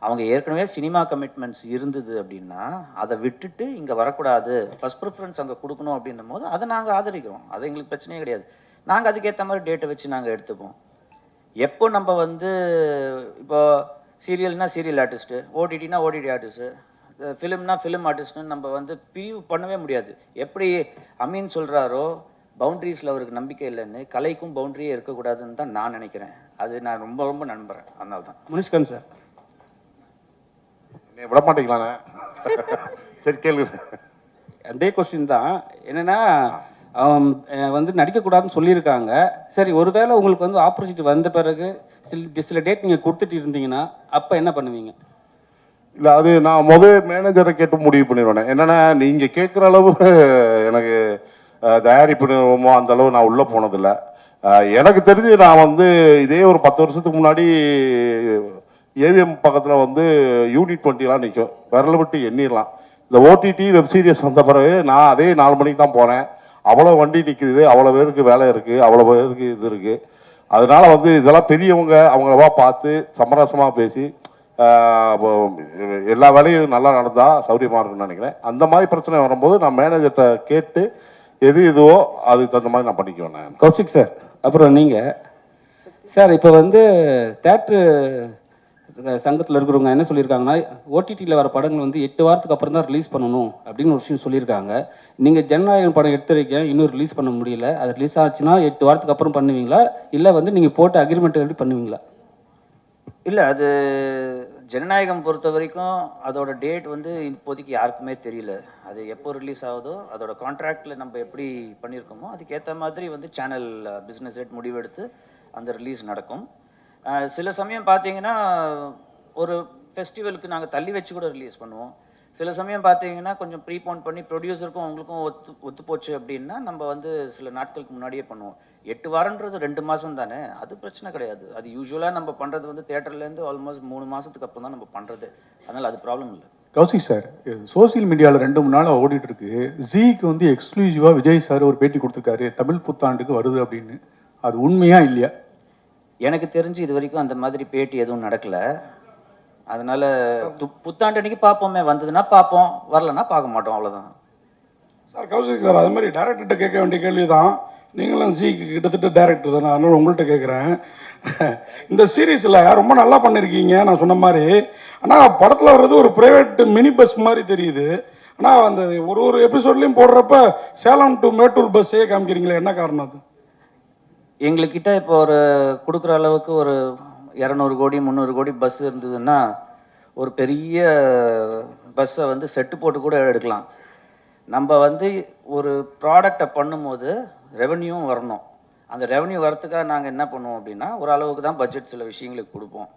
அவங்க ஏற்கனவே சினிமா கமிட்மெண்ட்ஸ் இருந்தது அப்படின்னா அதை விட்டுட்டு இங்கே வரக்கூடாது, ஃபர்ஸ்ட் ப்ரிஃபரன்ஸ் அங்கே கொடுக்கணும் அப்படின்னும் போது அதை நாங்கள் ஆதரிக்கிறோம். அது எங்களுக்கு பிரச்சனையே கிடையாது. நாங்கள் அதுக்கேற்ற மாதிரி டேட்டை வச்சு நாங்கள் எடுத்துப்போம். எப்போ நம்ம வந்து இப்போ சீரியல்னா சீரியல் ஆர்டிஸ்ட்டு, ஓடிடினா ஓடிடி ஆர்டிஸ்ட்டு, ஃபிலிம்னா ஃபிலிம் ஆர்டிஸ்ட்னு நம்ம வந்து பிரிவு பண்ணவே முடியாது. எப்படி அமீன் சொல்கிறாரோ பவுண்ட்ரிஸில் அவருக்கு நம்பிக்கை இல்லைன்னு, கலைக்கும் பவுண்ட்ரியே இருக்கக்கூடாதுன்னு தான் நான் நினைக்கிறேன். அது நான் ரொம்ப ரொம்ப நம்புகிறேன். அதனால தான். முனிஷ்காந்த் சார், விட மாட்டீங்களாண்ணே? சரி கேள்வி. அதே கொஸ்டின் தான். என்னென்னா வந்து நடிக்கக்கூடாதுன்னு சொல்லியிருக்காங்க. சரி, ஒருவேளை உங்களுக்கு வந்து ஆப்பர்ச்சுனிட்டி வந்த பிறகு சில டேட் நீங்கள் கொடுத்துட்டு இருந்தீங்கன்னா அப்போ என்ன பண்ணுவீங்க? இல்லை, அது நான் மேனேஜரை கேட்டு முடிவு பண்ணிடுவேன். என்னென்னா நீங்கள் கேட்குற அளவு எனக்கு தயாரிப்பு நிறுவனமோ அந்த அளவு நான் உள்ளே போனதில்லை. எனக்கு தெரிஞ்சு நான் வந்து இதே ஒரு 10 வருஷத்துக்கு முன்னாடி ஏவிஎம் பக்கத்தில் வந்து யூனிட் 20 நிற்கும், விரல விட்டு எண்ணிடலாம். இந்த ஓடிடி வெப் சீரிஸ் வந்த பிறகு நான் அதே 4 மணிக்கு தான் போனேன். அவ்வளோ வண்டி நிற்குது, அவ்வளோ பேருக்கு வேலை இருக்குது, அவ்வளோ பேருக்கு இது இருக்குது. அதனால வந்து இதெல்லாம் பெரியவங்க அவங்களவா பார்த்து சமரசமாக பேசி எல்லா வேலையும் நல்லா நடந்தால் சௌரியமாக இருக்குன்னு நினைக்கிறேன். அந்த மாதிரி பிரச்சனை வரும்போது நான் மேனேஜர்கிட்ட கேட்டு எது இதுவோ அதுக்கு தகுந்த மாதிரி நான் பண்ணிக்குவேன். நான் கௌஷிக் சார், அப்புறம் நீங்கள் சார், இப்போ வந்து தேட்ரு சங்கத்தில் இருக்கிறவங்க என்ன சொல்லியிருக்காங்கன்னா, ஓடிடியில் வர படங்கள் வந்து 8 வாரத்துக்கு அப்புறம் தான் ரிலீஸ் பண்ணணும் அப்படின்னு ஒரு விஷயம் சொல்லியிருக்காங்க. நீங்கள் ஜனநாயகம் படம் எடுத்துருக்கீங்க, இன்னும் ரிலீஸ் பண்ண முடியல. அது ரிலீஸ் ஆச்சுன்னா 8 வாரத்துக்கு அப்புறம் பண்ணுவீங்களா, இல்லை வந்து நீங்கள் போட்ட அக்ரிமெண்ட் எப்படி பண்ணுவீங்களா? இல்லை, அது ஜனநாயகம் பொறுத்த வரைக்கும் அதோட டேட் வந்து இப்போதைக்கு யாருக்குமே தெரியல. அது எப்போ ரிலீஸ் ஆகுதோ அதோட கான்ட்ராக்டில் நம்ம எப்படி பண்ணியிருக்கோமோ அதுக்கேற்ற மாதிரி வந்து சேனல் பிஸ்னஸ் ரேட் முடிவெடுத்து அந்த ரிலீஸ் நடக்கும். சில சமயம் பார்த்தீங்கன்னா ஒரு ஃபெஸ்டிவலுக்கு நாங்கள் தள்ளி வச்சு கூட ரிலீஸ் பண்ணுவோம். சில சமயம் பார்த்தீங்கன்னா கொஞ்சம் ப்ரீபோன் பண்ணி ப்ரொடியூசருக்கும் அவங்களுக்கும் ஒத்து போச்சு அப்படின்னா நம்ம வந்து சில நாட்களுக்கு முன்னாடியே பண்ணுவோம். 8 வாரன்றது 2 மாதம் தானே, அது பிரச்சனை கிடையாது. அது யூஸ்வலாக நம்ம பண்ணுறது வந்து தேட்டர்லேருந்து ஆல்மோஸ்ட் 3 மாதத்துக்கு அப்புறம் தான் நம்ம பண்ணுறது. அதனால் அது ப்ராப்ளம் இல்லை. கௌஷிக் சார், சோசியல் மீடியாவில் 2-3 நாள் ஓடிட்டு இருக்கு. ஜீக்கு வந்து எக்ஸ்க்ளூசிவாக விஜய் சார் ஒரு பேட்டி கொடுத்துருக்காரு, தமிழ் புத்தாண்டுக்கு வருது அப்படின்னு. அது உண்மையா இல்லையா? எனக்கு தெரிஞ்சு இது வரைக்கும் அந்த மாதிரி பேட்டி எதுவும் நடக்கலை. அதனால புத்தாண்டு அன்னைக்கு பார்ப்போமே, வந்ததுன்னா பார்ப்போம், வரலன்னா பார்க்க மாட்டோம், அவ்வளோதான். சார் கௌஷிக் சார், அது மாதிரி டேரக்டர்கிட்ட கேட்க வேண்டிய கேள்வி தான். நீங்களும் ஜிக்கு கிட்டத்தட்ட டேரக்டர் தானே, அதனால உங்கள்கிட்ட கேட்குறேன். இந்த சீரீஸில் ரொம்ப நல்லா பண்ணியிருக்கீங்க நான் சொன்ன மாதிரி. ஆனால் படத்தில் வர்றது ஒரு ப்ரைவேட் மினி பஸ் மாதிரி தெரியுது. ஆனால் அந்த ஒரு எபிசோட்லேயும் போடுறப்ப சேலம் டு மேட்டூர் பஸ்ஸே காமிக்கிறீங்களே, என்ன காரணம் அது? எங்கள்கிட்ட இப்போ ஒரு கொடுக்குற அளவுக்கு ஒரு 200 கோடி 300 கோடி பஸ் இருந்ததுன்னா ஒரு பெரிய பஸ்ஸை வந்து செட்டு போட்டு கூட எடுக்கலாம். நம்ம வந்து ஒரு ப்ராடக்டை பண்ணும்போது ரெவென்யூவும் வரணும். அந்த ரெவென்யூ வரத்துக்காக நாங்கள் என்ன பண்ணுவோம் அப்படின்னா, ஒரு அளவுக்கு தான் பட்ஜெட் சில விஷயங்களுக்கு கொடுப்போம்.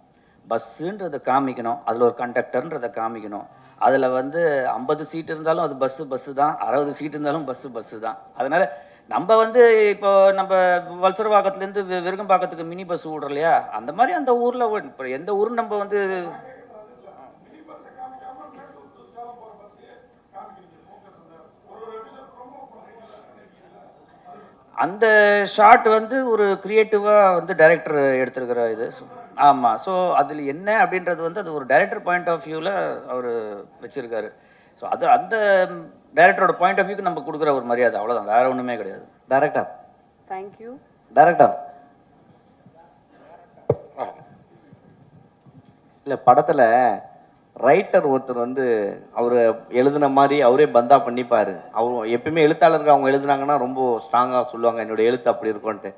பஸ்ஸுன்றதை காமிக்கணும், அதில் ஒரு கண்டக்டர்ன்றதை காமிக்கணும். அதில் வந்து 50 சீட் இருந்தாலும் அது பஸ்ஸு தான், 60 சீட் இருந்தாலும் பஸ்ஸு தான். அதனால் நம்ம வந்து இப்போ நம்ம வல்சரவாக்கத்துலேருந்து விருகம்பாக்கத்துக்கு மினி பஸ் விடுறோம் இல்லையா, அந்த மாதிரி அந்த ஊரில் இப்போ எந்த ஊரும் நம்ம வந்து அந்த ஷாட் வந்து ஒரு கிரியேட்டிவாக வந்து டைரக்டர் எடுத்திருக்கிற இது. ஆமாம். ஸோ அதில் என்ன அப்படின்றது வந்து அது ஒரு டைரக்டர் பாயிண்ட் ஆஃப் வியூவில் அவர் வச்சுருக்காரு. ஸோ அது அந்த டைரக்டரோட பாயிண்ட் ஆஃப் வியூக்கு நம்ம கொடுக்குற ஒரு மரியாதை, அவ்வளோதான், வேற ஒன்றுமே கிடையாது. Director thank you. டைரக்டர் இல்லை, படத்தில் ரைட்டர் ஒருத்தர் வந்து அவர் எழுதின மாதிரி அவரே பந்தா பண்ணிப்பார். அவர் எப்பயுமே எழுத்தாளருக்கு அவங்க எழுதுனாங்கன்னா ரொம்ப ஸ்ட்ராங்காக சொல்லுவாங்க, என்னோடய எழுத்து அப்படி இருக்கும்ன்ட்டு.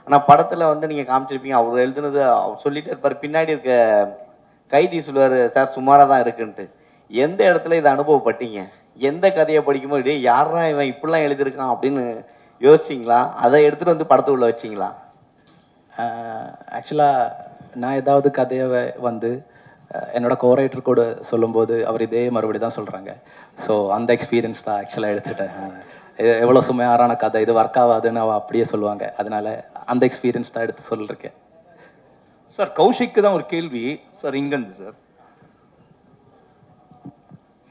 ஆனால் படத்தில் வந்து நீங்கள் காமிச்சிருப்பீங்க, அவர் எழுதுனது அவர் சொல்லிகிட்டே இருப்பார், பின்னாடி இருக்க கைதி சொல்லுவார், சார் சுமாராக தான் இருக்குன்ட்டு. எந்த இடத்துல இதை அனுபவப்பட்டீங்க? எந்த கதையை படிக்கும்போது டே யாரா இவன் இப்படிலாம் எழுதியிருக்கான் அப்படின்னு யோசிச்சிங்களா? அதை எடுத்துகிட்டு வந்து படத்துக்குள்ளே வச்சிங்களா? ஆக்சுவலாக நான் ஏதாவது கதையை வந்து என்னோட கோரைட்டர் கூட சொல்லும்போது அவர் இதே மறுபடி தான் சொல்கிறாங்க. ஸோ அந்த எக்ஸ்பீரியன்ஸ் தான் ஆக்சுவலாக எடுத்துட்டேன். எவ்வளோ சுமையாரான கதை, இது ஒர்க் ஆகாதுன்னு அவள் அப்படியே சொல்லுவாங்க. அதனால அந்த எக்ஸ்பீரியன்ஸ் தான் எடுத்து சொல்லியிருக்கேன். சார் கௌஷிக்கு தான் ஒரு கேள்வி சார் இங்கேருந்து sir.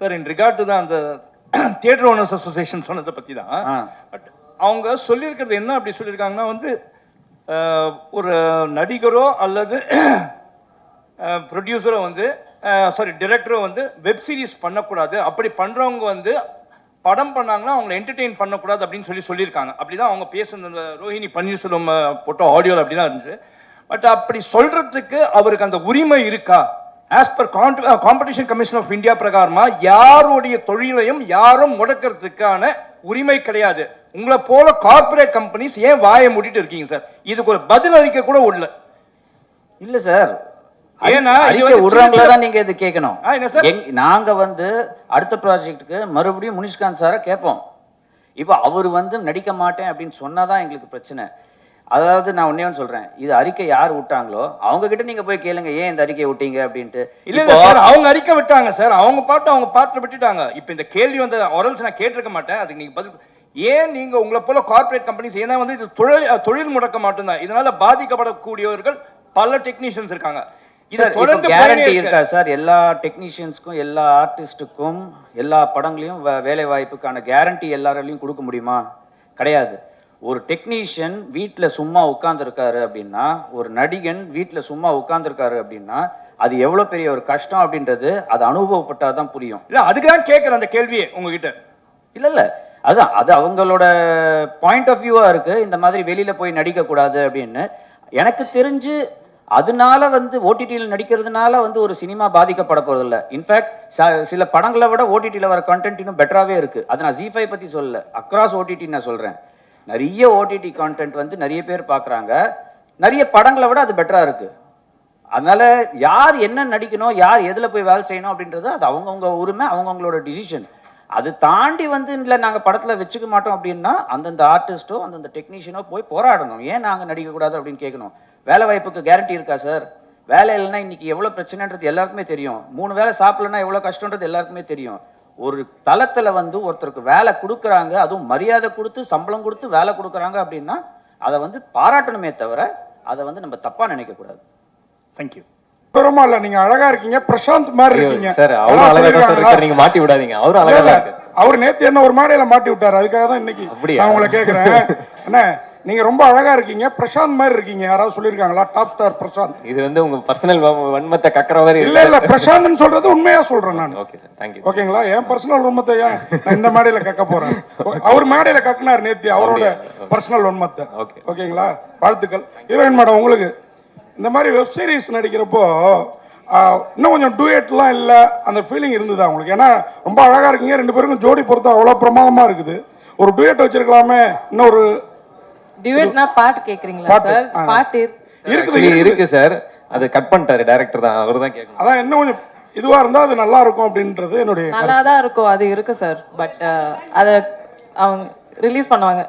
Sir in regard to தான் அந்த தியேட்டர் ஓனர்ஸ் அசோசியேஷன் சொன்னதை பற்றி தான். பட் அவங்க சொல்லியிருக்கிறது என்ன அப்படி சொல்லியிருக்காங்கன்னா வந்து ஒரு நடிகரோ அல்லது ப்ரொடியூசரோ வந்து டிரெக்டரோ வந்து வெப் சீரிஸ் பண்ணக்கூடாது, அப்படி பண்ணுறவங்க வந்து படம் பண்ணாங்கன்னா அவங்களை என்டர்டெயின் பண்ணக்கூடாது அப்படின்னு சொல்லியிருக்காங்க. அப்படி தான் அவங்க பேசுன அந்த ரோஹிணி பன்னீர்செல்வம் போட்டோ ஆடியோவில் அப்படி தான் இருந்துச்சு. பட் அப்படி சொல்கிறதுக்கு அவருக்கு அந்த உரிமை இருக்கா? As per competition commission of India பிரகாரமா யாருடைய தொழிலையும் யாரும் முடக்கிறதுக்கான உரிமை கிடையாது. உங்களை போல கார்பரேட் கம்பெனிஸ் ஏன் வாயை மூடிட்டு இருக்கீங்க சார்? இதுக்கு ஒரு பதில் அறிக்கை கூட உள்ள இல்ல சார். ஏன்னா விடுறாங்களா தான் நீங்க இது கேட்கணும். நாங்க வந்து அடுத்த ப்ராஜெக்ட்டுக்கு மறுபடியும் முனிஷ்காந்த் சாரை கேட்போம். இப்போ அவர் வந்து நடிக்க மாட்டேன் அப்படின்னு சொன்னாதான் எங்களுக்கு பிரச்சனை. அதாவது நான் ஒன்னே ஒன்று சொல்றேன், இது அறிக்கை யார் விட்டாங்களோ அவங்க கிட்ட நீங்க போய் கேளுங்க ஏன் இந்த அறிக்கை விட்டீங்க அப்படின்ட்டு. இல்ல சார், அவங்க அறிக்கை விட்டாங்க சார், அவங்க பாட்டு விட்டுட்டாங்க. இப்போ இந்த கேள்வி வந்து ஒரல்ஸ் நான் கேட்டிருக்க மாட்டேன், அதுக்கு நீங்க பதில். ஏன் நீங்க உங்களை போல கார்பரேட் கம்பெனிஸ், ஏன்னா வந்து இது தொழில் முடக்க மட்டும்தான், இதனால பாதிக்கப்படக்கூடியவர்கள் பல டெக்னீஷியன்ஸ் இருக்காங்க. கேரண்டி இருக்கா சார் எல்லா டெக்னீஷியன்ஸ்க்கும் எல்லா ஆர்டிஸ்டுக்கும் எல்லா படங்களையும் வேலை வாய்ப்புக்கான கேரண்டி எல்லாராலையும் கொடுக்க முடியுமா? கிடையாது. ஒரு டெக்னீஷியன் வீட்டில் சும்மா உட்காந்துருக்காரு அப்படின்னா, ஒரு நடிகன் வீட்டில் சும்மா உட்காந்துருக்காரு அப்படின்னா அது எவ்வளோ பெரிய ஒரு கஷ்டம் அப்படின்றது அது அனுபவப்பட்டால் தான் புரியும். இல்லை, அதுக்கு தான் கேட்குறேன் அந்த கேள்வியே உங்ககிட்ட. இல்லை அதுதான், அது அவங்களோட பாயிண்ட் ஆஃப் வியூவாக இருக்குது. இந்த மாதிரி வெளியில் போய் நடிக்கக்கூடாது அப்படின்னு எனக்கு தெரிஞ்சு அதனால வந்து ஓடிடியில் நடிக்கிறதுனால வந்து ஒரு சினிமா பாதிக்கப்பட போறதில்ல. இன்ஃபேக்ட் சில படங்களை விட ஓடிடியில் வர கண்டென்ட் இன்னும் பெட்டராகவே இருக்குது. அது நான் ZEE5 பற்றி சொல்லல, அக்ராஸ் ஓடிடி நான் சொல்கிறேன். நிறைய ஓடிடி கான்டென்ட் வந்து நிறைய பேர் பார்க்குறாங்க, நிறைய படங்களை விட அது பெட்டராக இருக்குது. அதனால யார் என்ன நடிக்கணும், யார் எதில் போய் வேலை செய்யணும் அப்படின்றது அது அவங்கவுங்க உரிமை, அவங்கவுங்களோட டிசிஷன். அது தாண்டி வந்து இல்லை நாங்கள் படத்தில் வச்சுக்க மாட்டோம் அப்படின்னா அந்தந்த ஆர்டிஸ்ட்டோ அந்தந்த டெக்னீஷியனோ போய் போராடணும். ஏன் நாங்கள் நடிக்கக்கூடாது அப்படின்னு கேட்கணும். வேலை வாய்ப்புக்கு கேரண்டி இருக்கா சார்? வேலை இல்லைன்னா இன்னைக்கு எவ்வளோ பிரச்சனைன்றது எல்லாருக்குமே தெரியும். 3 வேளை சாப்பிடலன்னா எவ்வளோ கஷ்டன்றது எல்லாருக்குமே தெரியும். ஒரு தளத்தில் வந்து ஒருத்தருக்கு வேலை கொடுக்குறாங்க, அதுவும் மரியாதை கொடுத்து சம்பளம் கொடுத்து வேலை கொடுக்குறாங்க அப்படின்னா அதை வந்து பாராட்டணுமே தவிர அதை வந்து நம்ம தப்பாக நினைக்கக்கூடாது. தேங்க்யூ. பெருமா இல்ல, நீங்க அழகா இருக்கீங்க, பிரசாந்த் மாதிரி இருக்கீங்க சார். அவரும் அழகா இருக்காரு, நீங்க மாட்டி விடாதீங்க. அவரும் அழகா இருக்கு. அவர் நேத்து என்ன ஒரு மேடையில மாட்டி விட்டாரு, அதுக்காக தான் இன்னைக்கு நான் உங்களை கேட்கிறேன். என்ன நீங்க ரொம்ப அழகா இருக்கீங்க, பிரசாந்த் மாதிரி இருக்கீங்க. யாராவது சொல்லிருக்காங்களா டாப் ஸ்டார் பிரசாந்த்? இது வந்து உங்க பர்சனல் வன்மத்தை கக்கற மாதிரி இல்ல பிரசாந்த்னு சொல்றது உண்மையா சொல்றேன் நான். Okay sir, thank you. ஓகேங்களா? என் பர்சனல் வன்மத்தை நான் இந்த மேடையில கக்க போறேன். அவர் மேடையில கக்குனார் நேத்து அவரோட பர்சனல் வன்மத்தை. ஓகேங்களா? வாழ்த்துக்கள். ஹீரோயின் மேடம், உங்களுக்கு இந்த மாதிரி வெப் சீரிஸ் நடிக்கிறப்போ இன்னும் கொஞ்சம் டூயட்லாம் இல்லை அந்த ஃபீலிங் இருந்ததா உங்களுக்கு? ஏன்னா ரொம்ப அழகாக இருக்கீங்க, ரெண்டு பேருக்கும் ஜோடி பொறுத்தா அவ்வளோ பிரமாதமாக இருக்குது. ஒரு டூயட் வச்சிருக்கலாமே. இன்னொரு டியூட்னா பாட்டு கேக்குறீங்களா சார்? பாட்டு இருக்கு சார், அது கட் பண்ணிட்டாரு டைரக்டர் தான், அவர் தான் கேட்கணும். அதான் இன்னும் கொஞ்சம் இதுவாக இருந்தால் அது நல்லா இருக்கும் அப்படின்றது என்னுடைய நல்லா தான் இருக்கும், அது இருக்கு சார். பட் அதை அவங்க ரிலீஸ் பண்ணுவாங்க.